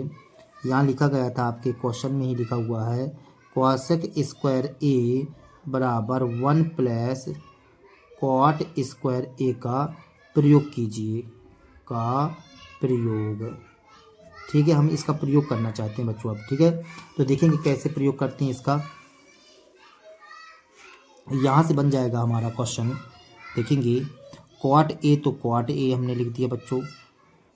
यहाँ लिखा गया था आपके क्वेश्चन में ही लिखा हुआ है कॉसेक स्क्वायर ए बराबर 1 प्लस कॉट स्क्वायर ए का प्रयोग कीजिए, का प्रयोग। ठीक है, हम इसका प्रयोग करना चाहते हैं बच्चों अब। ठीक है, तो देखेंगे कैसे प्रयोग करते हैं इसका। यहाँ से बन जाएगा हमारा क्वेश्चन, देखेंगे क्वाट ए, तो क्वाट ए हमने लिख दिया बच्चों,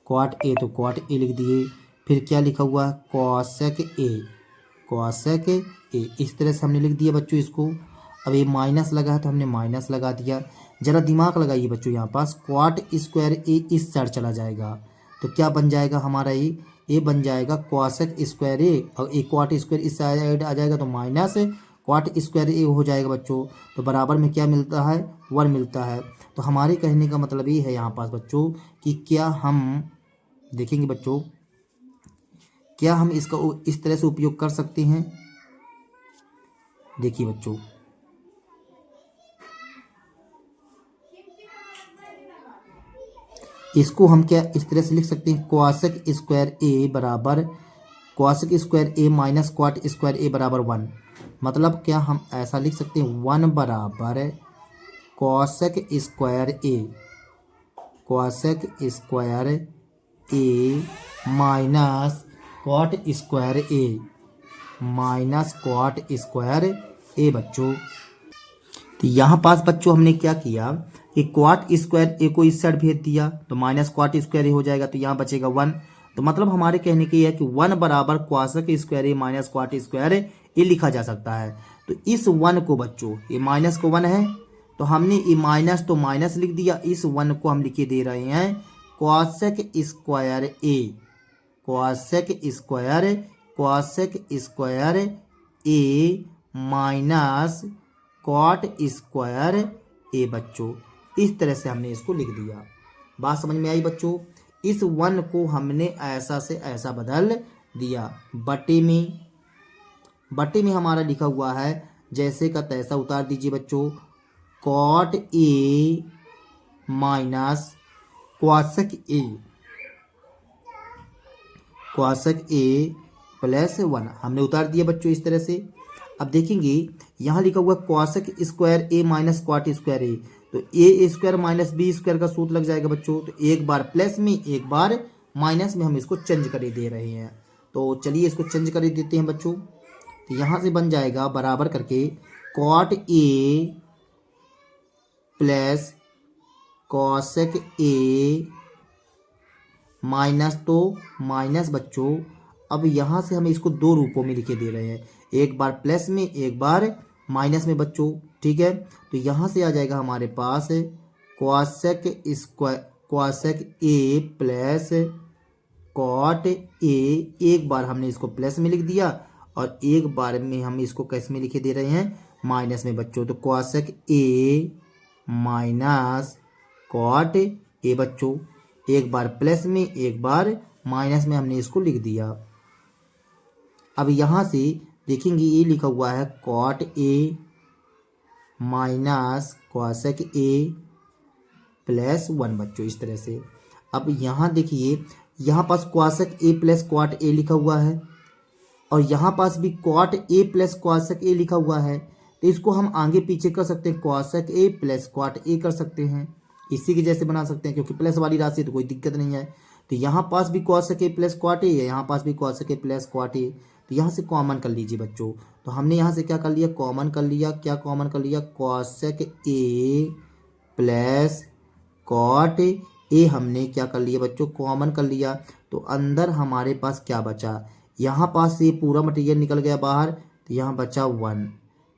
क्वाट ए तो क्वाट ए लिख दिए, फिर क्या लिखा हुआ है कॉसेक ए, कॉसेक ए इस तरह से हमने लिख दिया बच्चों इसको। अब ये माइनस लगा है तो हमने माइनस लगा दिया, जरा दिमाग लगाइए बच्चों, यहाँ पास क्वाट स्क्वायर ए इस साइड चला जाएगा तो क्या बन जाएगा हमारा ये बन जाएगा क्वासेक स्क्वायर ए, और एक क्वाट स्क्वायर इस साइड आ जाएगा तो माइनस क्वाट स्क्वायर ए हो जाएगा बच्चों। तो बराबर में क्या मिलता है, 1 मिलता है। तो हमारे कहने का मतलब ये है यहाँ पास बच्चों कि क्या हम देखेंगे बच्चों, क्या हम इसका इस तरह से उपयोग कर सकते हैं। देखिए बच्चों, इसको हम क्या इस तरह से लिख सकते हैं, क्वासेक स्क्वायर ए बराबर क्वासेक स्क्वायर ए माइनस क्वाट स्क्वायर ए बराबर 1। मतलब क्या हम ऐसा लिख सकते हैं, 1 बराबर क्वासेक square A, क्वासेक square A minus क्वाट square A, minus क्वाट square A बच्चों। तो यहाँ पास बच्चों हमने क्या किया कि क्वाट स्क्वायर ए को इस साइड भेज दिया तो माइनस क्वाट स्क्वायर ए हो जाएगा, तो यहाँ बचेगा 1। तो मतलब हमारे कहने की है कि 1 बराबर क्वासेक स्क्वायर ए माइनस क्वाट स्क्वायर ए लिखा जा सकता है। तो इस 1 को बच्चों, ये माइनस को 1 है तो हमने ये माइनस तो माइनस लिख दिया, इस 1 को हम लिखे दे रहे हैं क्वासेक square A, क्वासेक square A minus क्वाट square A बच्चों। इस तरह से हमने इसको लिख दिया। बात समझ में आई बच्चों। इस 1 को हमने ऐसा से ऐसा बदल दिया। बटे में हमारा लिखा हुआ है जैसे का तैसा उतार दीजिए बच्चों, cot A minus cosec A plus 1 हमने उतार दिया बच्चों इस तरह से। अब देखेंगे यहाँ लिखा हुआ क्वासेक स्क्वायर ए माइनस क्वाट स्क्वायर ए, तो A square minus B square का सूत्र लग जाएगा बच्चों। तो एक बार प्लस में एक बार माइनस में हम इसको चेंज कर दे रहे हैं। तो चलिए इसको चेंज कर देते हैं बच्चों। तो यहाँ से बन जाएगा बराबर करके क्वाट ए प्लस क्वासेक ए माइनस, तो माइनस बच्चों। अब यहाँ से हम इसको 2 रूपों में लिखे दे रहे हैं, एक बार प्लस में एक बार माइनस में बच्चों। ठीक है, तो यहाँ से आ जाएगा हमारे पास क्वासेक ए प्लस कॉट ए, एक बार हमने इसको प्लस में लिख दिया और एक बार में हम इसको कैसे में लिखे दे रहे हैं, माइनस में बच्चों। तो क्वासेक ए माइनस कॉट ए बच्चों, एक बार प्लस में एक बार माइनस में हमने इसको लिख दिया। अब यहाँ से देखेंगे ये लिखा हुआ है cot A minus cosec A plus 1 बच्चों, इस तरह से। अब यहाँ देखिए यहाँ पास क्वासेक ए प्लस क्वाट ए लिखा हुआ है और यहाँ पास भी क्वाट ए प्लस क्वासेक ए लिखा हुआ है। तो इसको हम आगे पीछे कर सकते हैं, क्वासेक ए प्लस क्वाट ए कर सकते हैं, इसी के जैसे बना सकते हैं क्योंकि प्लस वाली राशि तो कोई दिक्कत नहीं है। तो यहाँ पास भी क्वासेक ए प्लस क्वाट ए है, यहाँ पास भी क्वासेक ए प्लस क्वाट ए। तो यहाँ से कॉमन कर लीजिए बच्चों। तो हमने यहाँ से क्या कर लिया, कॉमन कर लिया। क्या कॉमन कर लिया, क्वासेक ए प्लस कॉट ए हमने क्या कर लिया बच्चों, कॉमन कर लिया। तो अंदर हमारे पास क्या बचा, यहाँ पास से पूरा मटेरियल निकल गया बाहर, तो यहाँ बचा 1,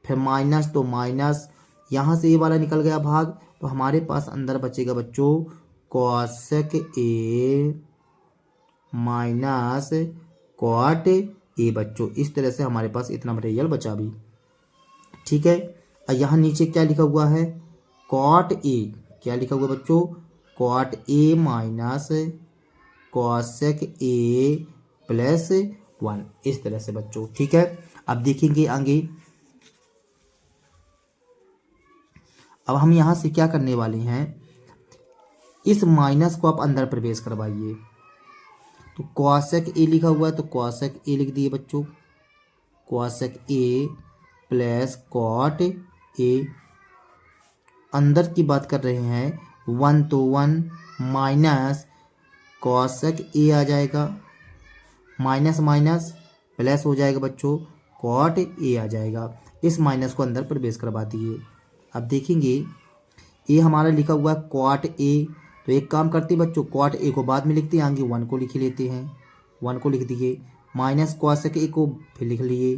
फिर माइनस तो माइनस, यहाँ से ये वाला निकल गया भाग, तो हमारे पास अंदर बचेगा बच्चों क्वासेक ए माइनस कॉट ए बच्चों। इस तरह से हमारे पास इतना मटेरियल बचा भी। ठीक है, और यहाँ नीचे क्या लिखा हुआ है, कॉट ए, क्या लिखा हुआ बच्चों, cot A minus cosec A plus 1, इस तरह से बच्चों। ठीक है, अब देखेंगे आगे। अब हम यहाँ से क्या करने वाले हैं, इस माइनस को आप अंदर प्रवेश करवाइए। तो क्वासेक ए लिखा हुआ है तो क्वासेक ए लिख दिए बच्चों, क्वासेक ए प्लस कॉट ए। अंदर की बात कर रहे हैं, 1 तो 1 माइनस क्वासेक ए आ जाएगा, माइनस माइनस प्लस हो जाएगा बच्चों, कॉट ए आ जाएगा। इस माइनस को अंदर प्रवेश करवा दिए। अब देखेंगे ये हमारा लिखा हुआ है क्वाट ए, तो एक काम करते हैं बच्चों, क्वाट ए को बाद में लिखते हैं, आगे 1 को लिख लेते हैं, 1 को लिख दिए, माइनस क्वासेक ए को फिर लिख लिए,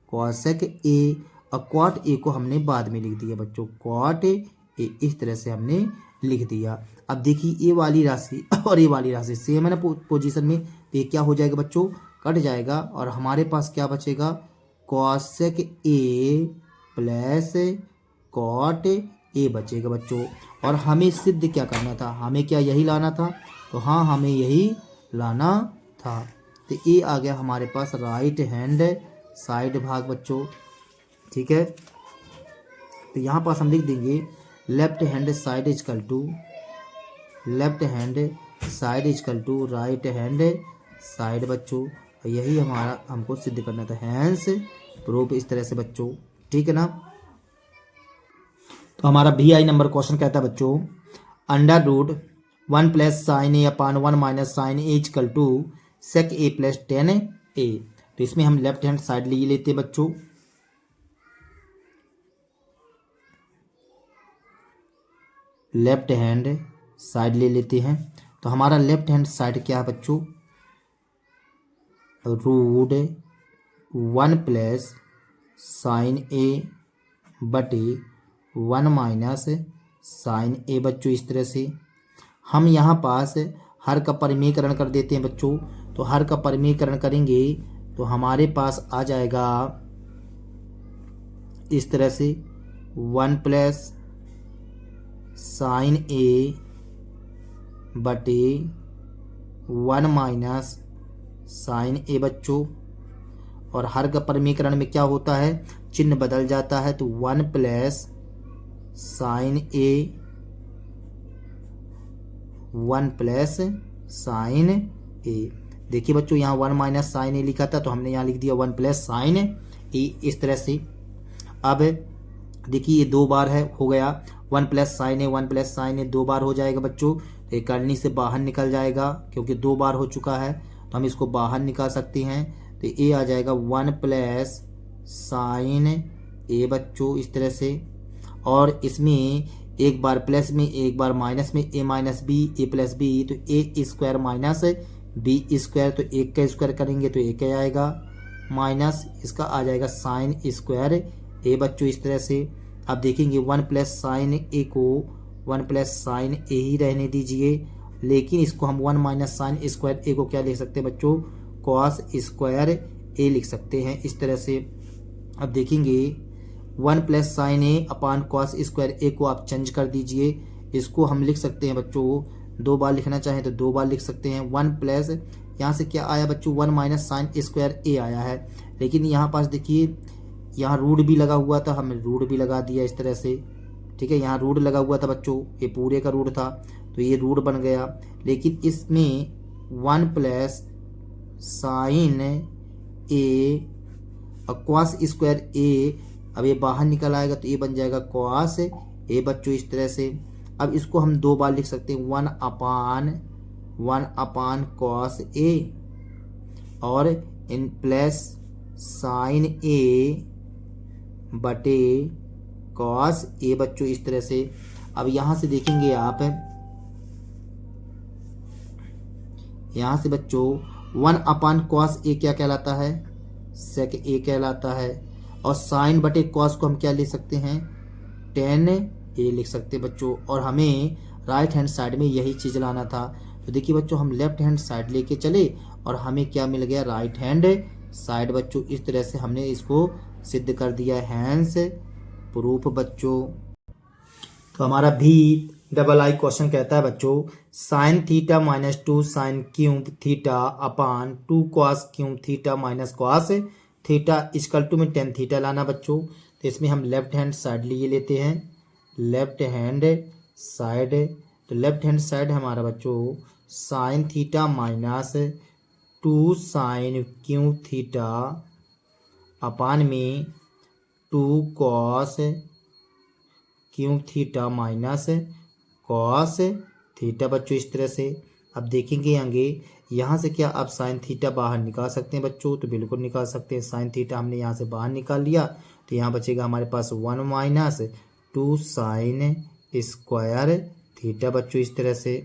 क्वासेक ए, और क्वाट ए को हमने बाद में लिख दिया बच्चों, क्वाट ए इस तरह से हमने लिख दिया। अब देखिए ये वाली राशि और ये वाली राशि सेम है ना पोजीशन में, तो ये क्या हो जाएगा बच्चों, कट जाएगा और हमारे पास क्या बचेगा, cosec A plus cot A बचेगा बच्चों। और हमें सिद्ध क्या करना था, हमें क्या यही लाना था, तो हाँ हमें यही लाना था। तो ये आ गया हमारे पास राइट हैंड साइड भाग बच्चों, ठीक है। तो यहाँ पास हम लिख देंगे left hand side equal to, left hand side equal to right hand side बच्चों। यही हमारा हमको सिद्ध करना था, हैंस प्रूफ इस तरह से बच्चों, ठीक है ना। तो हमारा VI नंबर क्वेश्चन कहता है बच्चों, under root 1 plus sine A upon 1 minus sine A equal to sec A plus 10 A. तो इसमें हम लेफ्ट हैंड साइड ले लेते हैं बच्चों, लेफ्ट हैंड साइड ले लेते हैं। तो हमारा लेफ्ट हैंड साइड क्या है बच्चों, रूट 1 प्लस साइन ए बटे 1 माइनस साइन ए बच्चों। इस तरह से हम यहाँ पास हर का परिमेयकरण कर देते हैं बच्चों। तो हर का परिमेयकरण करेंगे तो हमारे पास आ जाएगा इस तरह से 1 प्लस साइन ए बटे 1 माइनस साइन ए बच्चों। और हर का परिमेयकरण में क्या होता है, चिन्ह बदल जाता है। तो 1 प्लस साइन ए, 1 प्लस साइन ए। देखिए बच्चों यहाँ 1 माइनस साइन ए लिखा था, तो हमने यहाँ लिख दिया 1 प्लस साइन ए इस तरह से। अब देखिए ये 2 बार है, हो गया 1 प्लस साइन ए, 1 प्लस साइन ए 2 बार हो जाएगा बच्चों। तो ये करनी से बाहर निकल जाएगा क्योंकि 2 बार हो चुका है, तो हम इसको बाहर निकाल सकते हैं। तो ये आ जाएगा 1 प्लस साइन ए बच्चों इस तरह से। और इसमें एक बार प्लस में एक बार माइनस में, ए माइनस बी ए प्लस बी, तो A square minus B square, तो 1 का स्क्वायर करेंगे तो 1 आएगा, माइनस इसका आ जाएगा साइन स्क्वायर ए बच्चों इस तरह से। अब देखेंगे 1 प्लस साइन ए को 1 प्लस साइन ए ही रहने दीजिए, लेकिन इसको हम 1 माइनस साइन स्क्वायर ए को क्या लिख सकते हैं बच्चों, कॉस स्क्वायर ए लिख सकते हैं इस तरह से। अब देखेंगे 1 plus sine A upon cos square ए को आप चेंज कर दीजिए, इसको हम लिख सकते हैं बच्चों 2 बार लिखना चाहें तो 2 बार लिख सकते हैं। 1 प्लस यहाँ से क्या आया बच्चों, 1 माइनस साइन स्क्वायर ए आया है, लेकिन यहाँ पास देखिए यहाँ रूट भी लगा हुआ था, हमने रूट भी लगा दिया इस तरह से, ठीक है। यहाँ रूट लगा हुआ था बच्चों, ये पूरे का रूट था तो ये रूट बन गया। लेकिन इसमें 1 प्लस साइन ए और कॉस स्क्वायर ए, अब ये बाहर निकल आएगा तो ये बन जाएगा कॉस ए बच्चों इस तरह से। अब इसको हम 2 बार लिख सकते हैं, 1 अपान कॉस ए और इन प्लस साइन ए बटे कॉस ए बच्चों इस तरह से। अब यहाँ से देखेंगे आप, यहाँ से बच्चों 1 अपान कॉस ए क्या कहलाता है, सेक ए कहलाता है। और साइन बटे कॉस को हम क्या ले सकते हैं, टेन ए लिख सकते हैं बच्चों। और हमें राइट हैंड साइड में यही चीज़ लाना था। तो देखिए बच्चों हम लेफ्ट हैंड साइड लेके चले और हमें क्या मिल गया, राइट हैंड साइड बच्चों। इस तरह से हमने इसको सिद्ध कर दिया, हैंस प्रूफ बच्चों। तो हमारा VII क्वेश्चन कहता है बच्चों, sine theta minus 2 sine cube theta upon 2 cos cube theta minus cos theta equal to में टेन थीटा लाना बच्चों। तो इसमें हम लेफ्ट हैंड साइड लिए लेते हैं, लेफ्ट हैंड साइड। तो लेफ्ट हैंड साइड हमारा बच्चों sine theta minus 2 sine cube theta अपान में 2 cos cube theta minus cos theta बच्चों इस तरह से। अब देखेंगे आगे यहाँ से क्या आप साइन थीटा बाहर निकाल सकते हैं बच्चों, तो बिल्कुल निकाल सकते हैं। साइन थीटा हमने यहाँ से बाहर निकाल लिया, तो यहाँ बचेगा हमारे पास 1 माइनस 2 साइन स्क्वायर थीटा बच्चों इस तरह से,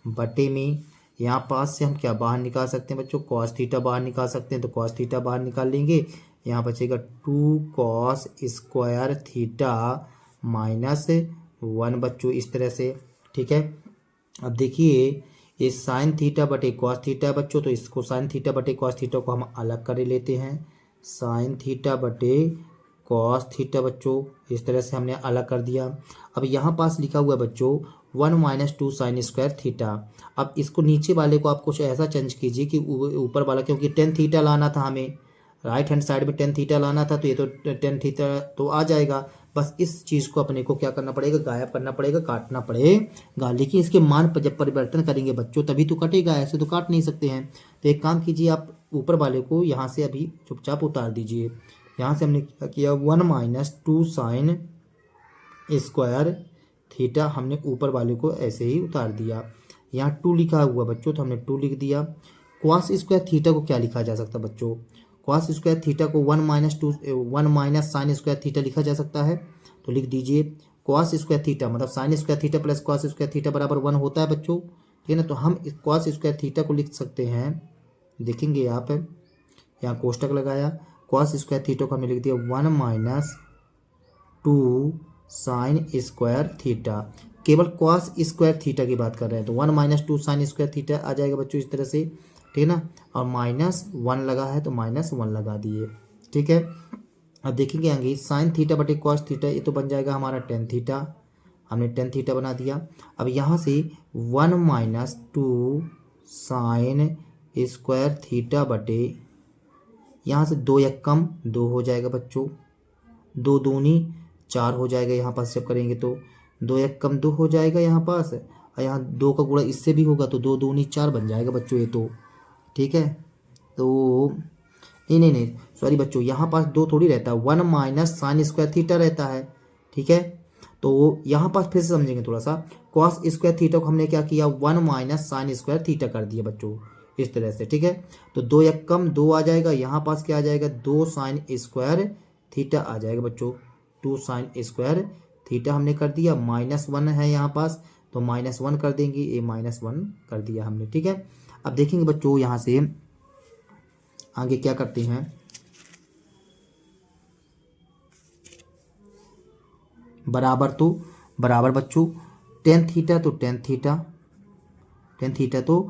बटे में यहाँ पास से हम क्या बाहर निकाल सकते हैं बच्चों, कॉस थीटा बाहर निकाल सकते हैं। तो कॉस थीटा बाहर निकाल लेंगे, यहाँ बचेगा 2 कॉस स्क्वायर थीटा माइनस 1 बच्चों इस तरह से। ठीक है, अब देखिए ये साइन थीटा बटे कॉस थीटा बच्चों, तो इसको साइन थीटा बटे कॉस थीटा को हम अलग कर लेते हैं। साइन थीटा बटे कॉस थीटा बच्चों इस तरह से हमने अलग कर दिया। अब यहाँ पास लिखा हुआ है बच्चों 1 - 2 साइन स्क्वायर थीटा। अब इसको नीचे वाले को आप कुछ ऐसा चेंज कीजिए कि ऊपर वाला, क्योंकि टेन थीटा लाना था हमें, राइट हैंड साइड में टेन थीटा लाना था, तो ये तो टेन थीटा तो आ जाएगा। बस इस चीज़ को अपने को क्या करना पड़ेगा, गायब करना पड़ेगा, काटना पड़ेगा। लेकिन इसके मान पर जब परिवर्तन करेंगे बच्चों तभी तो कटेगा, ऐसे तो काट नहीं सकते हैं। तो एक काम कीजिए, आप ऊपर वाले को यहाँ से अभी चुपचाप उतार दीजिए। यहाँ से हमने क्या किया, 1 - 2 साइन स्क्वायर थीटा हमने ऊपर वाले को ऐसे ही उतार दिया। यहाँ 2 लिखा हुआ बच्चों, तो हमने 2 लिख दिया। कॉस स्क्वायर थीटा को क्या लिखा जा सकता है बच्चों, कॉस स्क्वायर थीटा को 1 माइनस साइन स्क्वायर थीटा लिखा जा सकता है। तो लिख दीजिए कॉस स्क्वायर थीटा मतलब sine square theta plus cos square theta बराबर 1 होता है बच्चों। ठीक है ना, तो हम कॉस स्क्वायर थीटा को लिख सकते हैं, देखेंगे आप यहाँ कोष्टक लगाया, कॉस स्क्वायर थीटा को हमने लिख दिया 1 - 2 साइन स्क्वायर थीटा। केवल कॉस स्क्वायर थीटा की बात कर रहे हैं, तो 1 - 2 साइन स्क्वायर थीटा आ जाएगा बच्चों इस तरह से। ठीक है ना, और -1 लगा है तो -1 लगा दिए। ठीक है, अब देखेंगे आगे साइन थीटा बटे कॉस थीटा, ये तो बन जाएगा हमारा टेन थीटा, हमने टेन थीटा बना दिया। अब यहाँ से 1 - 2 साइन स्क्वायर थीटा बटे, यहाँ से 2 एक कम 2 हो जाएगा बच्चों, 2 दूनी 4 हो जाएगा। यहाँ पास जब करेंगे तो 2 एक कम 2 हो जाएगा यहाँ पास, और यहाँ 2 का गुणा इससे भी होगा तो 2 दूनी 4 बन जाएगा बच्चों ये तो। ठीक है, तो नहीं सॉरी बच्चों, यहाँ पास 2 थोड़ी रहता है, 1 माइनस साइन स्क्वायर थीटा रहता है। ठीक है, तो यहाँ पास फिर से समझेंगे थोड़ा सा, कॉस स्क्वायर थीटा को हमने क्या किया, 1 माइनस साइन स्क्वायर थीटा कर दिया बच्चों इस तरह से। ठीक है, तो 2 एक कम 2 आ जाएगा, यहाँ पास क्या आ जाएगा, 2 साइन स्क्वायर थीटा आ जाएगा बच्चों, 2 साइन स्क्वायर थीटा हमने कर दिया। -1 है यहाँ पास, तो -1 कर देंगे, ये -1 कर दिया हमने। ठीक है, अब देखेंगे बच्चों यहाँ से आगे क्या करते हैं, बराबर तो बराबर बच्चों टेन थीटा तो टेन थीटा, टेन थीटा तो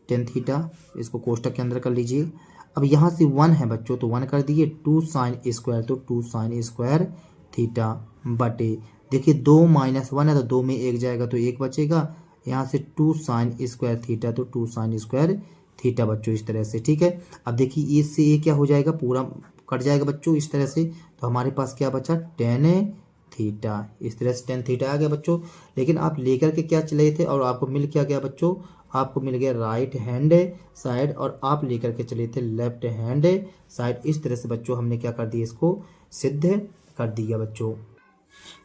टेन थीटा, इसको कोष्टक के अंदर कर लीजिए। अब यहाँ से 1 है बच्चों, तो 1 कर दिए, 2 साइन स्क्वायर तो 2 साइन स्क्वायर थीटा बटे, देखिए 2 - 1 है तो 2 में 1 जाएगा तो 1 बचेगा। यहाँ से 2 साइन स्क्वायर थीटा तो 2 साइन स्क्वायर थीटा बच्चों इस तरह से। ठीक है, अब देखिए इससे ये क्या हो जाएगा, पूरा कट जाएगा बच्चों इस तरह से, तो हमारे पास क्या बचा, टेन थीटा। इस तरह से टेन थीटा आ गया बच्चों। लेकिन आप लेकर के क्या चले थे और आपको मिल क्या गया बच्चों, आपको मिल गया राइट हैंड साइड और आप लेकर के चले थे लेफ्ट हैंड साइड। इस तरह से बच्चों हमने क्या कर दिया, इसको सिद्ध कर दिया बच्चों।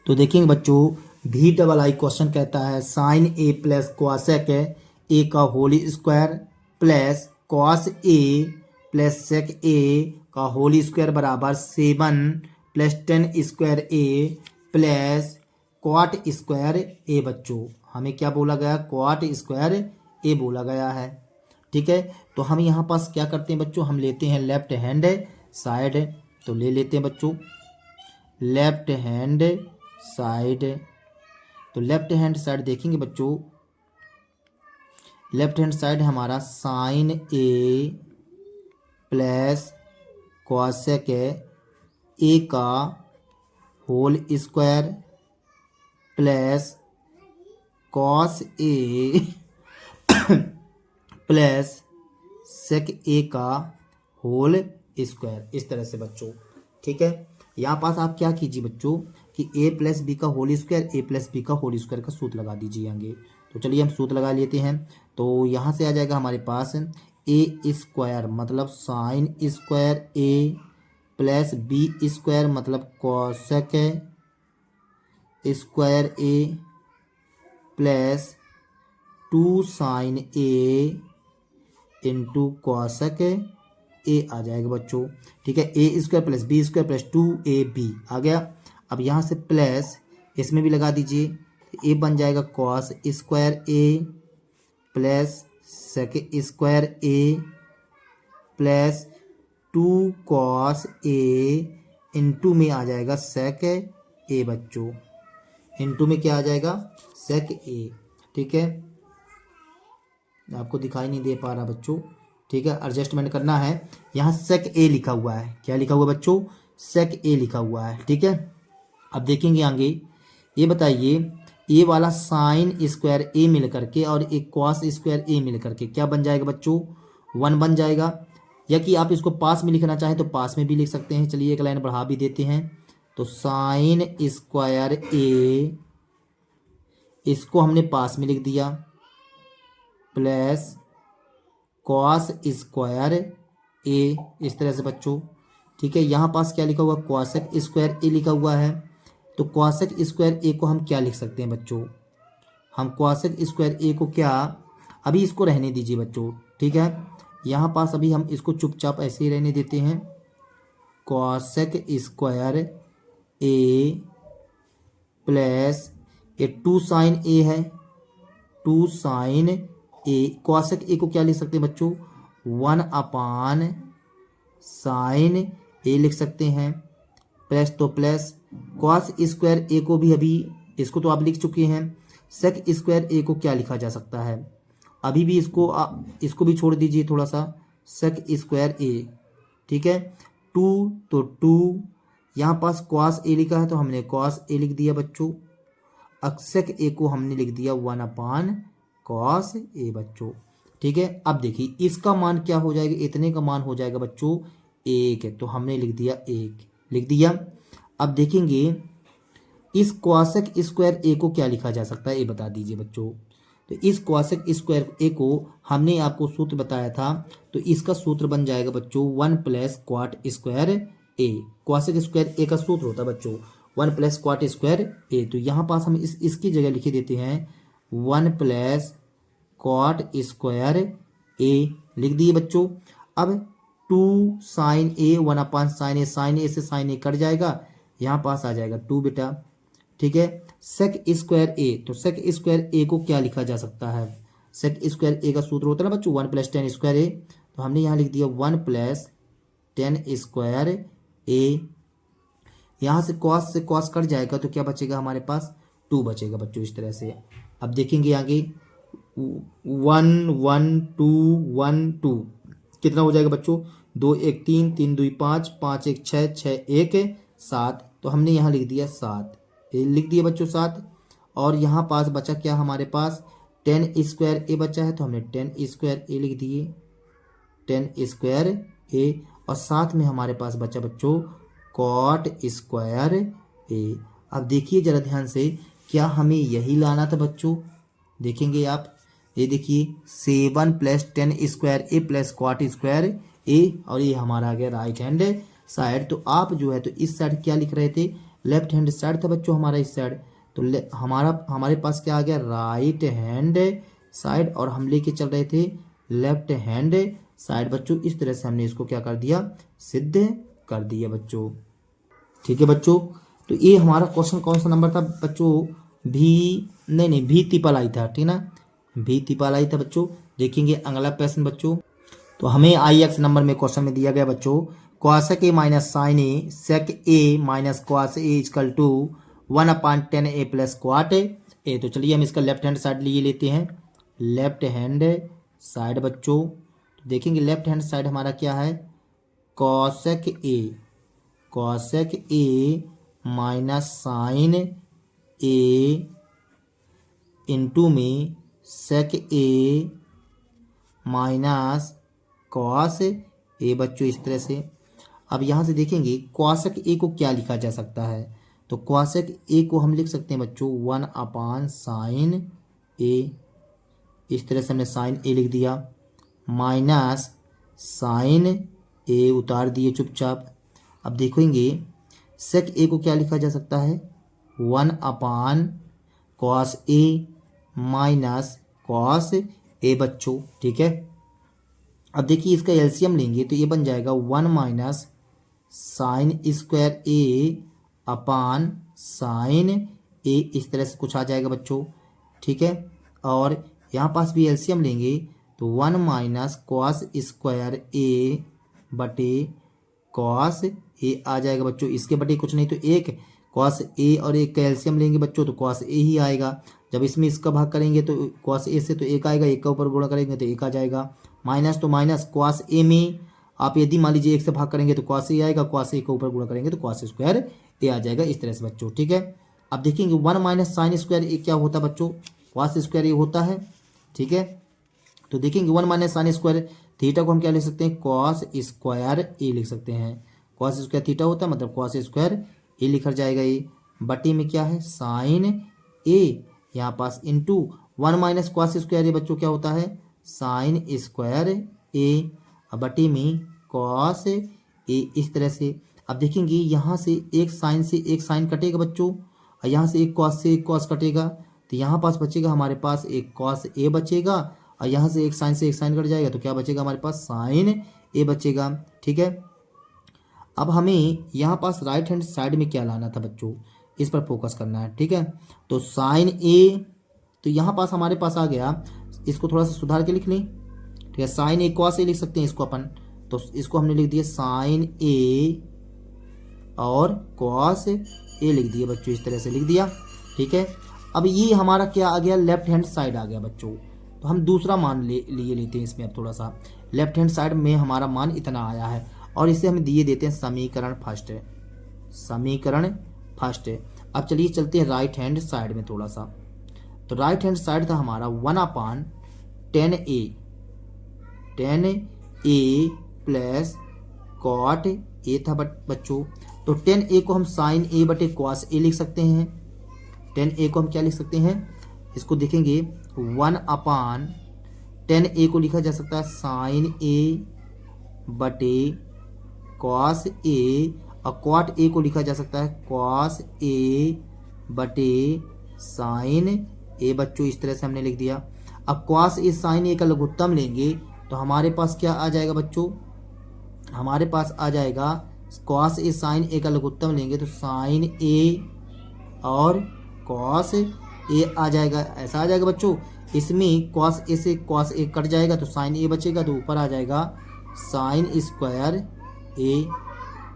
तो देखेंगे बच्चों VII क्वेश्चन कहता है sine A plus cosec A का whole square plus cos A plus sec A का होल स्क्वायर बराबर 7 plus 10 square A plus cot square A. बच्चों हमें क्या बोला गया, क्वाट स्क्वायर ए बोला गया है। ठीक है, तो हम यहाँ पास क्या करते हैं बच्चों, हम लेते हैं लेफ्ट हैंड साइड, तो ले लेते हैं बच्चों लेफ्ट हैंड साइड। तो लेफ्ट हैंड साइड देखेंगे बच्चों, लेफ्ट हैंड साइड हमारा sine A plus cosec A का whole square plus cos A plus sec A का होल स्क्वायर, इस तरह से बच्चों। ठीक है, यहाँ पास आप क्या कीजिए बच्चों कि a प्लस बी का whole square a plus B का होल स्क्वायर का सूत्र लगा दीजिए आगे। तो चलिए हम सूत्र लगा लेते हैं। तो यहाँ से आ जाएगा हमारे पास a स्क्वायर मतलब sine square a plus b square मतलब cosec square a plus 2 sine a into cosec A आ जाएगा बच्चों। ठीक है, A square plus B square plus 2ab आ गया। अब यहाँ से प्लस इसमें भी लगा दीजिए, ए बन जाएगा cos square A plus sec square A plus 2 cos A into में आ जाएगा सेक ए बच्चों। इनटू में क्या आ जाएगा सेक ए। ठीक है, आपको दिखाई नहीं दे पा रहा बच्चों। ठीक है, एडजस्टमेंट करना है। यहाँ सेक ए लिखा हुआ है, क्या लिखा हुआ है बच्चों, सेक ए लिखा हुआ है। ठीक है, अब देखेंगे आगे। ये बताइए ए वाला साइन स्क्वायर ए मिल करके और एक कॉस स्क्वायर ए मिल करके क्या बन जाएगा बच्चों, 1 बन जाएगा। या कि आप इसको पास में लिखना चाहें तो पास में भी लिख सकते हैं। चलिए एक लाइन बढ़ा भी देते हैं। तो साइन स्क्वायर ए, इसको हमने पास में लिख दिया, प्लस कॉस स्क्वायर ए, इस तरह से बच्चों। ठीक है, यहाँ पास क्या लिखा हुआ, कॉसेक स्क्वायर ए लिखा हुआ है। तो कॉसेक स्क्वायर ए को हम क्या लिख सकते हैं बच्चों, हम कॉसेक स्क्वायर ए को क्या, अभी इसको रहने दीजिए बच्चों। ठीक है, यहाँ पास अभी हम इसको चुपचाप ऐसे ही रहने देते हैं। कॉसेक स्क्वायर ए प्लस ये 2 साइन ए है, 2 साइन ए, कॉसेक ए को क्या लिख सकते हैं बच्चों, 1 अपान साइन ए लिख सकते हैं। प्लस तो प्लस कॉस स्क्वायर ए को भी अभी इसको तो आप लिख चुके हैं। सेक स्क्वायर ए को क्या लिखा जा सकता है, अभी भी इसको भी छोड़ दीजिए थोड़ा सा, सेक स्क्वायर ए। ठीक है, 2 तो 2, यहाँ पास कॉस ए लिखा है तो हमने कॉस ए लिख दिया बच्चों। अक्सेक ए को हमने लिख दिया 1 अपान कॉस ए बच्चों। ठीक है, अब देखिए इसका मान क्या हो जाएगा, इतने का मान हो जाएगा बच्चों 1, तो हमने लिख दिया 1, लिख दिया। अब देखेंगे इस कॉसेक स्क्वायर ए को क्या लिखा जा सकता है, ये बता दीजिए बच्चों। तो इस कॉसेक स्क्वायर ए को हमने आपको सूत्र बताया था, तो इसका सूत्र बन जाएगा बच्चों 1 प्लस क्वाट स्क्वायर ए। कॉसेक स्क्वायर ए का सूत्र होता है बच्चों 1 प्लस क्वाट स्क्वायर ए। तो यहाँ पास हम इसकी जगह लिख देते हैं 1 प्लस क्वाट स्क्वायर ए, लिख दिए बच्चों। अब 2 साइन ए 1 अपान साइन ए से साइन ए कट जाएगा, यहाँ पास आ जाएगा 2 बेटा। ठीक है, सेक स्क्वायर ए, तो सेक स्क्वायर ए को क्या लिखा जा सकता है, सेक स्क्वायर ए का सूत्र होता है ना बच्चों 1 प्लस 10 स्क्वायर ए। तो हमने यहाँ लिख दिया 1 प्लस 10 स्क्वायर ए। यहाँ से कॉस कट जाएगा तो क्या बचेगा हमारे पास, 2 बचेगा बच्चों, इस तरह से। अब देखेंगे आगे 1 1 2 1 2 कितना हो जाएगा बच्चों, 2 1 3 3 2 5 5 1 6 6 1 7, तो हमने यहाँ लिख दिया 7, लिख दिया बच्चों 7। और यहाँ पास बचा क्या हमारे पास, 10 स्क्वायर ए बचा है, तो हमने 10 स्क्वायर ए लिख दिए, 10 स्क्वायर ए। और साथ में हमारे पास बचा बच्चों कॉट स्क्वायर ए। अब देखिए जरा ध्यान से, क्या हमें यही लाना था बच्चों, देखेंगे आप, ये देखिए 7 plus 10 square A plus cot square ए, और ये हमारा आ गया राइट हैंड साइड। तो आप जो है तो इस साइड क्या लिख रहे थे, लेफ्ट हैंड साइड था बच्चों हमारा इस साइड, तो हमारे पास क्या आ गया, राइट हैंड साइड, और हम लेके चल रहे थे लेफ्ट हैंड साइड बच्चों। इस तरह से हमने इसको क्या कर दिया, सिद्ध कर दिया बच्चों। ठीक है बच्चों, तो ये हमारा क्वेश्चन कौन सा नंबर था बच्चों, भी तिपल आई था, ठीक ना, भी तिपल आई था बच्चों। देखेंगे अगला प्रश्न बच्चों। तो हमें आई एक्स नंबर में क्वेश्चन में दिया गया बच्चों, cosec A minus sine A sec A minus cos A equal to 1 upon 10 A plus cot A. तो चलिए हम इसका लेफ्ट हैंड साइड लिए लेते हैं, लेफ्ट हैंड साइड बच्चों। तो देखेंगे लेफ्ट हैंड साइड हमारा क्या है, cosec A minus sine A into में सेक ए माइनस कॉस ए बच्चों, इस तरह से। अब यहाँ से देखेंगे कॉसेक ए को क्या लिखा जा सकता है, तो कॉसेक ए को हम लिख सकते हैं बच्चों 1 अपान साइन ए, इस तरह से हमने साइन ए लिख दिया, माइनस साइन ए उतार दिए चुपचाप। अब देखेंगे सेक ए को क्या लिखा जा सकता है, 1 upon cos A minus cos ए बच्चों। ठीक है, अब देखिए इसका एलसीएम लेंगे तो ये बन जाएगा 1 minus sign square A upon sign ए, इस तरह से कुछ आ जाएगा बच्चों। ठीक है, और यहाँ पास भी एलसीएम लेंगे तो 1 माइनस कॉस स्क्वायर ए बटे कॉस ए आ जाएगा बच्चों। इसके बटे कुछ नहीं तो 1, कॉस ए और ए कैल्शियम लेंगे बच्चों तो कॉस ए ही आएगा। जब इसमें इसका भाग करेंगे तो कॉस ए से तो एक आएगा, एक का ऊपर गुणा करेंगे तो एक आ जाएगा, माइनस तो माइनस कॉस ए में आप यदि मान लीजिए एक से भाग करेंगे तो कॉस ए आएगा, कॉस ए के ऊपर गुणा करेंगे तो कॉस स्क्वायर ए आ जाएगा, इस तरह से बच्चों। ठीक है, अब देखेंगे 1 माइनस साइन स्क्वायर ए क्या होता है बच्चों, कॉस स्क्वायर ए होता है। ठीक है, तो देखेंगे 1 माइनस साइन स्क्वायर थीटा को हम क्या लिख सकते हैं, कॉस स्क्वायर ए लिख सकते हैं। कॉस स्क्वायर थीटा होता है मतलब कॉस स्क्वायर ए लिखा जाएगा। ये बटी में क्या है साइन ए, यहाँ पास into 1 minus cos square A बच्चों क्या होता है साइन स्क्वायर ए, बटी में कॉस ए, इस तरह से। अब देखेंगे यहाँ से एक साइन कटेगा बच्चों, और यहाँ से एक कॉस कटेगा, तो यहाँ पास बचेगा हमारे पास एक कॉस ए बचेगा, और यहाँ से एक साइन कट जाएगा तो क्या बचेगा हमारे पास साइन ए बचेगा। ठीक है, अब हमें यहाँ पास राइट हैंड साइड में क्या लाना था बच्चों, इस पर फोकस करना है। ठीक है, तो साइन ए, तो यहाँ पास हमारे पास आ गया, इसको थोड़ा सा सुधार के लिख लें। ठीक है, साइन ए कॉस ए लिख सकते हैं इसको अपन, तो इसको हमने लिख दिया साइन ए और कॉस ए लिख दिया बच्चों, इस तरह से लिख दिया। ठीक है, अब ये हमारा क्या आ गया लेफ्ट हैंड साइड आ गया बच्चों, तो हम दूसरा मान लेते हैं इसमें। अब थोड़ा सा लेफ्ट हैंड साइड में हमारा मान इतना आया है, और इसे हम दिए देते हैं समीकरण फर्स्ट है, समीकरण फर्स्ट है। अब चलिए चलते हैं राइट हैंड साइड में थोड़ा सा, तो राइट हैंड साइड था हमारा 1/10 ए प्लस कॉट ए था बच्चों, तो 10 ए को हम साइन ए बटे कॉस ए लिख सकते हैं। 10 ए को हम क्या लिख सकते हैं, इसको देखेंगे 1/10 ए को लिखा जा सकता है साइन ए बटे कॉस ए, और कॉट ए को लिखा जा सकता है कॉस ए बटे साइन ए बच्चों, इस तरह से हमने लिख दिया। अब कॉस ए साइन ए का लघुत्तम लेंगे तो हमारे पास क्या आ जाएगा बच्चों, हमारे पास आ जाएगा कॉस ए साइन ए का लघुत्तम लेंगे तो साइन ए और कॉस ए आ जाएगा, ऐसा आ जाएगा बच्चों। इसमें कॉस ए से कॉस ए कट जाएगा तो साइन ए बचेगा, तो ऊपर आ जाएगा साइन स्क्वायर ए,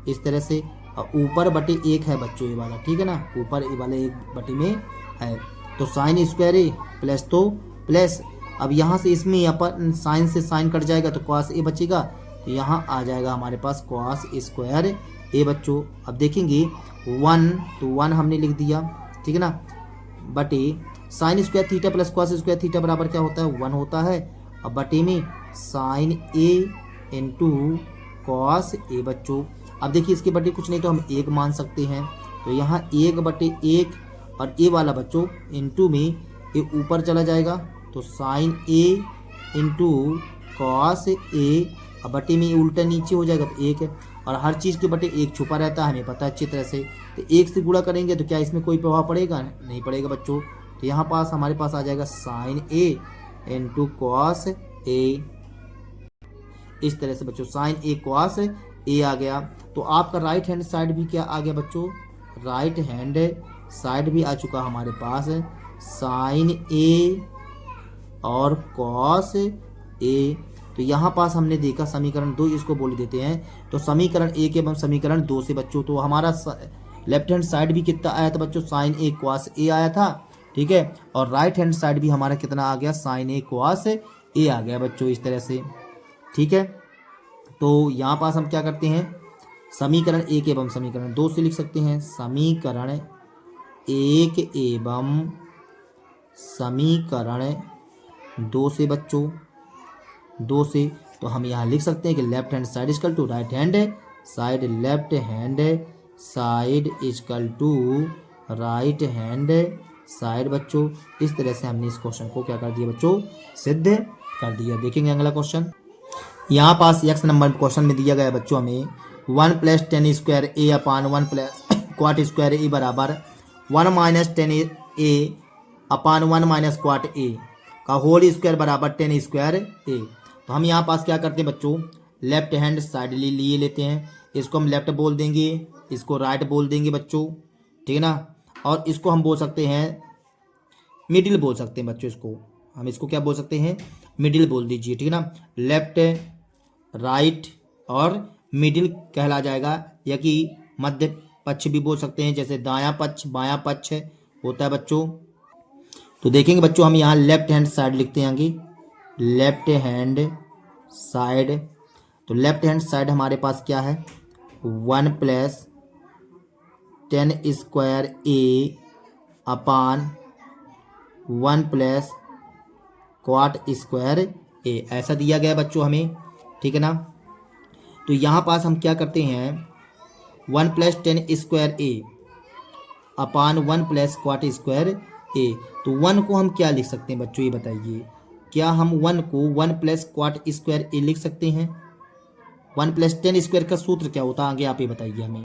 इस तरह से। और ऊपर बटे एक है बच्चों ये वाला, ठीक है ना, ऊपर ये वाले एक बटे में है, तो साइन स्क्वायर ए प्लस तो प्लस, अब यहाँ से इसमें अपन साइन से साइन कट जाएगा तो कॉस ए बचेगा, तो यहाँ आ जाएगा हमारे पास कॉस स्क्वायर ए बच्चों। अब देखेंगे 1, तो 1 हमने लिख दिया, ठीक है ना, बटे sign square theta plus cos square theta बराबर क्या होता है 1 होता है, अब बटे में sign A into cos A बच्चों। अब देखिए इसके बटे कुछ नहीं तो हम 1 मान सकते हैं, तो यहाँ 1/1 और ए वाला बच्चों इंटू में ए ऊपर चला जाएगा, तो sign A into cos A, अब बटे में उल्टा नीचे हो जाएगा तो 1 है, और हर चीज़ के बटे 1 छुपा रहता है हमें पता है अच्छी तरह से, तो 1 से गुणा करेंगे तो क्या इसमें कोई प्रभाव पड़ेगा, नहीं पड़ेगा बच्चों। तो यहाँ पास हमारे पास आ जाएगा sign A into cos A, इस तरह से बच्चों साइन ए कॉस ए आ गया। तो आपका राइट हैंड साइड भी क्या आ गया बच्चों, राइट हैंड साइड भी आ चुका हमारे पास साइन ए और कॉस ए। तो यहाँ पास हमने देखा समीकरण 2 इसको बोल देते हैं, तो समीकरण 1 एवं समीकरण 2 से बच्चों तो हमारा लेफ्ट हैंड साइड भी कितना आया था बच्चों, साइन ए कॉस ए आया था, ठीक है, और राइट हैंड साइड भी हमारा कितना आ गया साइन ए कॉस ए आ गया बच्चों, इस तरह से, ठीक है। तो यहाँ पास हम क्या करते हैं, समीकरण 1 एवं समीकरण 2 से लिख सकते हैं, समीकरण 1 एवं समीकरण 2 से बच्चों, 2 से, तो हम यहाँ लिख सकते हैं कि left hand side equal to right hand side, left hand side equal to right hand side बच्चों। इस तरह से हमने इस क्वेश्चन को क्या कर दिया बच्चों, सिद्ध कर दिया। देखेंगे अगला क्वेश्चन, यहाँ पास x नंबर क्वेश्चन में दिया गया बच्चों हमें 1 + 10 स्क्वायर ए अपान 1 + क्वाट स्क्वायर ए बराबर 1 - 10 ए अपान 1 - क्वाट ए का होल स्क्वायर बराबर 10 स्क्वायर ए। तो हम यहाँ पास क्या करते हैं बच्चों, लेफ्ट हैंड साइड लिए लेते हैं, इसको हम लेफ्ट बोल देंगे, इसको राइट बोल देंगे बच्चों, ठीक है ना, और इसको हम बोल सकते हैं मिडिल बोल सकते हैं बच्चों, इसको हम इसको क्या बोल सकते हैं, मिडिल बोल दीजिए, ठीक है ना, लेफ्ट राइट और मिडिल कहला जाएगा, या कि मध्य पक्ष भी बोल सकते हैं, जैसे दायां पक्ष बायां पक्ष होता है बच्चों। तो देखेंगे बच्चों हम यहाँ लेफ्ट हैंड साइड लिखते हैं आगे, लेफ्ट हैंड साइड। तो लेफ्ट हैंड साइड हमारे पास क्या है, 1+10² a अपान 1+cot² a, ऐसा दिया गया बच्चों हमें, ठीक है ना। तो यहाँ पास हम क्या करते हैं, 1+10² a अपान 1+cot² a। तो 1 को हम क्या लिख सकते हैं बच्चों, ये बताइए, क्या हम 1 को 1+cot² a लिख सकते हैं। 1+10² का सूत्र क्या होता है आगे आप ये बताइए हमें।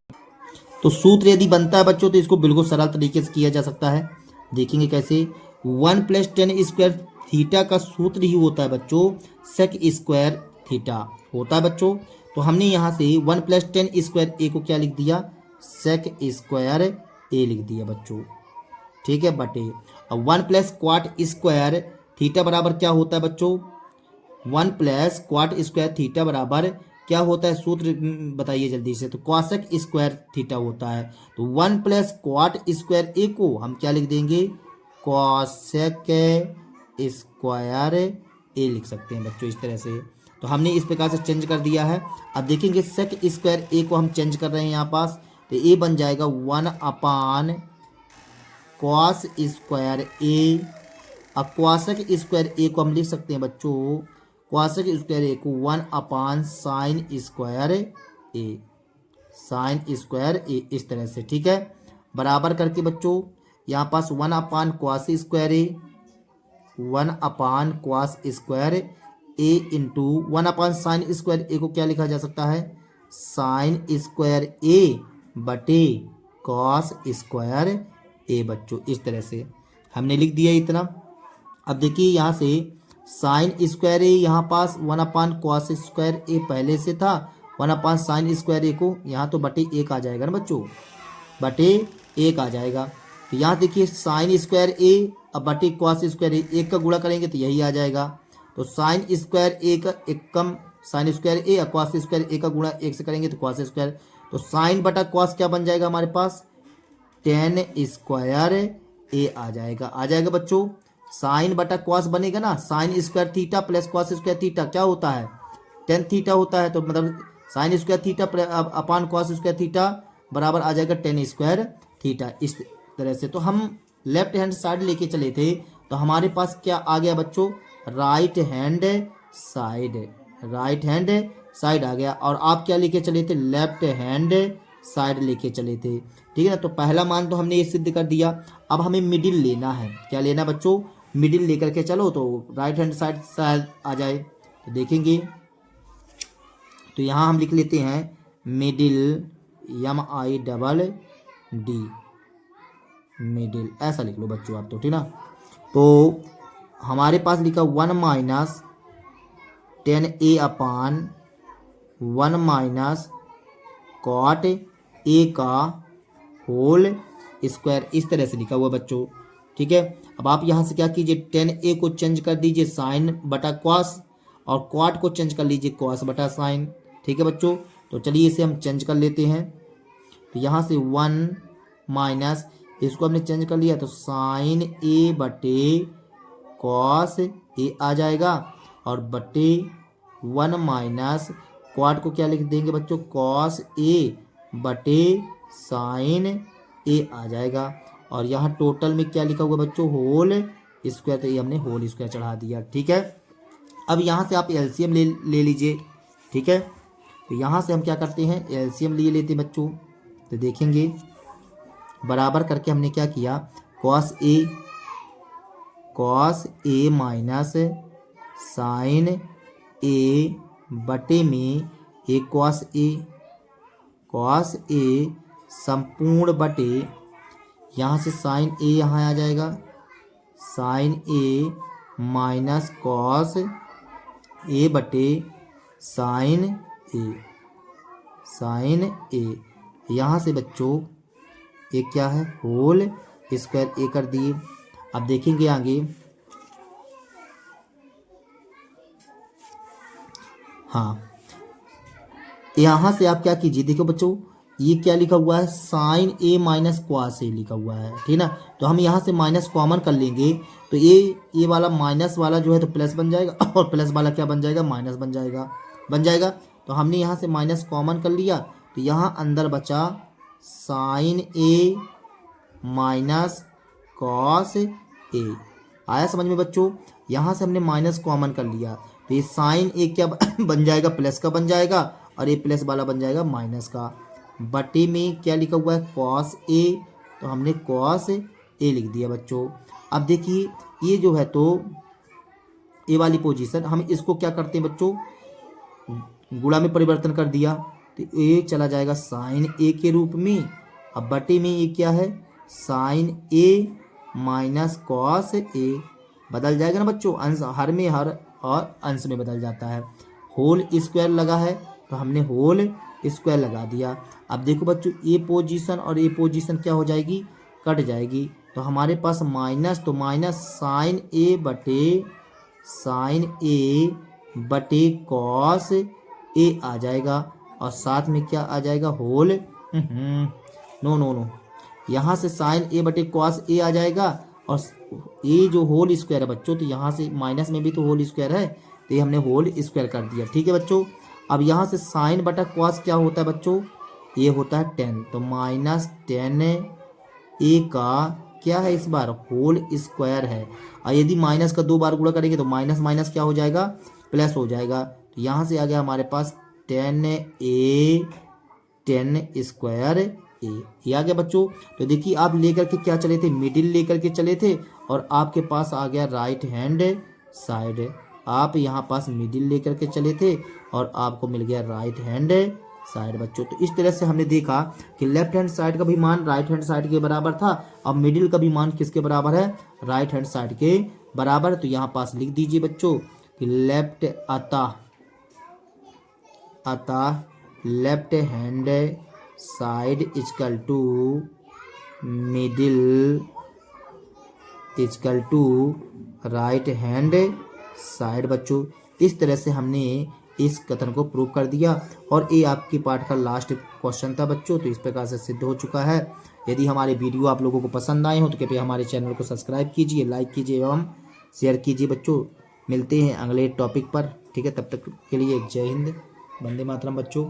तो सूत्र यदि बनता है बच्चों तो इसको बिल्कुल सरल तरीके से किया जा सकता है। देखेंगे कैसे, 1+10² थीटा का सूत्र ही होता है बच्चों sec² थीटा होता है बच्चों। तो हमने यहाँ से 1+10² a को क्या लिख दिया, sec² a लिख दिया बच्चों, ठीक है, बटे। अब 1+cot² थीटा बराबर क्या होता है बच्चों, 1+cot² थीटा बराबर क्या होता है, सूत्र बताइए जल्दी से। तो cosec² थीटा होता है। तो 1+cot² a को हम क्या लिख देंगे, cosec² a लिख सकते हैं बच्चों, इस तरह से। तो हमने इस प्रकार से चेंज कर दिया है। अब देखेंगे sec² a को हम चेंज कर रहे हैं यहाँ पास, तो a बन जाएगा 1/cos² a। अब cosec² a को हम लिख सकते हैं बच्चों, cosec² a को 1/sin² a, sin² a, इस तरह से, ठीक है। बराबर करके बच्चों यहाँ पास 1/cos² a, 1/cos² a into 1/sin² a को क्या लिखा जा सकता है, sin² a बटे cos² a बच्चों, इस तरह से हमने लिख दिया इतना। अब देखिए यहाँ से sin² a यहाँ पास 1/cos² a पहले से था, 1/sin² a को यहाँ तो बटे 1 आ जाएगा ना बच्चों, बटे 1 आ जाएगा। तो यहाँ देखिए sin² a अब बटे cos² a, 1 का गुणा करेंगे तो यही आ जाएगा। तो sin² a का एक कम sin² a और cos² a का गुणा 1 से करेंगे तो cos²। तो sin बटा cos क्या बन जाएगा हमारे पास, tan² a आ जाएगा बच्चों। साइन बटा कॉस बनेगा ना, sin² theta plus cos² theta क्या होता है, tan थीटा होता है। तो मतलब sin² theta upon cos² theta बराबर आ जाएगा tan² थीटा, इस तरह से। तो हम लेफ्ट हैंड साइड लेके चले थे, तो हमारे पास क्या आ गया बच्चों, राइट हैंड साइड आ गया। और आप क्या लेके चले थे, लेफ्ट हैंड साइड लेके चले थे, ठीक है ना। तो पहला मान तो हमने ये सिद्ध कर दिया। अब हमें मिडिल लेना है, क्या लेना बच्चों, मिडिल लेकर के चलो तो राइट हैंड साइड शायद आ जाए। तो देखेंगे, तो यहाँ हम लिख लेते हैं मिडिल, MIDD मिडिल, ऐसा लिख लो बच्चों आप तो, ठीक ना। तो हमारे पास लिखा 1-10a अपान 1-cot a का होल स्क्वायर, इस तरह से लिखा हुआ बच्चों, ठीक है। अब आप यहाँ से क्या कीजिए, 10a को चेंज कर दीजिए साइन बटा कॉस, और cot को चेंज कर लीजिए कॉस बटा साइन, ठीक है बच्चों। तो चलिए इसे हम चेंज कर लेते हैं। तो यहाँ से 1 माइनस, इसको हमने चेंज कर लिया तो साइन a बटे कॉस a आ जाएगा, और बटे 1 - cot को क्या लिख देंगे बच्चों, कॉस a बटे साइन a आ जाएगा। और यहाँ टोटल में क्या लिखा हुआ बच्चों, होल स्क्वायर, तो ये हमने होल स्क्वायर चढ़ा दिया, ठीक है। अब यहाँ से आप एलसीएम ले लीजिए, ठीक है। तो यहाँ से हम क्या करते हैं, एलसीएम लेते हैं बच्चों। तो देखेंगे बराबर करके हमने क्या किया, कॉस ए माइनस साइन ए बटे में ए कॉस ए संपूर्ण बटे, यहाँ से साइन ए यहाँ आ जाएगा, साइन ए माइनस कॉस ए बटे साइन ए, यहाँ से बच्चों ये क्या है, होल स्क्वायर ए कर दिए। अब देखेंगे आगे, हाँ यहाँ से आप क्या कीजिए, देखो बच्चों ये क्या लिखा हुआ है, साइन ए माइनस क्वास ए लिखा हुआ है, ठीक ना। तो हम यहाँ से माइनस कॉमन कर लेंगे, तो ये वाला माइनस वाला जो है तो प्लस बन जाएगा, और प्लस वाला क्या बन जाएगा, माइनस बन जाएगा। तो हमने यहाँ से माइनस कॉमन कर लिया, तो यहाँ अंदर बचा साइन ए माइनस कॉस ए। आया समझ में बच्चों। यहाँ से हमने माइनस कॉमन कर लिया, तो ये साइन ए क्या बन जाएगा, प्लस का बन जाएगा, और ये प्लस वाला बन जाएगा माइनस का। बटे में क्या लिखा हुआ है, कॉस ए, तो हमने कॉस ए लिख दिया बच्चों। अब देखिए ये जो है तो ए वाली पोजीशन, हम इसको क्या करते हैं बच्चों, गुणा में परिवर्तन कर दिया, तो ए चला जाएगा साइन ए के रूप में। अब बटे में ये क्या है, साइन ए माइनस कॉस ए, बदल जाएगा ना बच्चों, अंश हर में हर और अंश में बदल जाता है। होल स्क्वायर लगा है, तो हमने होल स्क्वायर लगा दिया। अब देखो बच्चों, ए पोजीशन और ए पोजीशन क्या हो जाएगी, कट जाएगी। तो हमारे पास माइनस, तो माइनस साइन ए बटे कॉस ए आ जाएगा, और साथ में क्या आ जाएगा, होल नो, यहाँ से साइन ए बटे कॉस ए आ जाएगा, और ए जो होल स्क्वायर है बच्चों, तो यहाँ से माइनस में भी तो होल स्क्वायर है, तो ये हमने होल स्क्वायर कर दिया, ठीक है बच्चों। अब यहाँ से साइन बटा कॉस क्या होता है बच्चों, ये होता है 10, तो माइनस 10 ए का क्या है, इस बार होल स्क्वायर है। और यदि माइनस का 2 बार गुणा करेंगे तो माइनस माइनस क्या हो जाएगा, प्लस हो जाएगा। तो यहाँ से आ गया हमारे पास 10 स्क्वायर ए, ये आ गया बच्चों। तो देखिए आप लेकर के क्या चले थे, मिडिल लेकर के चले थे, और आपके पास आ गया राइट हैंड साइड। आप यहाँ पास मिडिल लेकर के चले थे और आपको मिल गया राइट हैंड साइड बच्चों। तो इस तरह से हमने देखा कि लेफ्ट हैंड साइड का भी मान राइट हैंड साइड के बराबर था, अब मिडिल का भी मान किसके बराबर है, राइट हैंड साइड के बराबर। तो यहाँ पास लिख दीजिए बच्चों कि लेफ्ट अतः left hand side equal to middle equal to right hand side बच्चों। इस तरह से हमने इस कथन को प्रूव कर दिया, और ये आपके पार्ट का लास्ट क्वेश्चन था बच्चों। तो इस प्रकार से सिद्ध हो चुका है। यदि हमारे वीडियो आप लोगों को पसंद आए हो तो कृपया हमारे चैनल को सब्सक्राइब कीजिए, लाइक कीजिए एवं शेयर कीजिए बच्चों। मिलते हैं अगले टॉपिक पर, ठीक है। तब तक के लिए जय हिंद, वंदे मातरम बच्चों।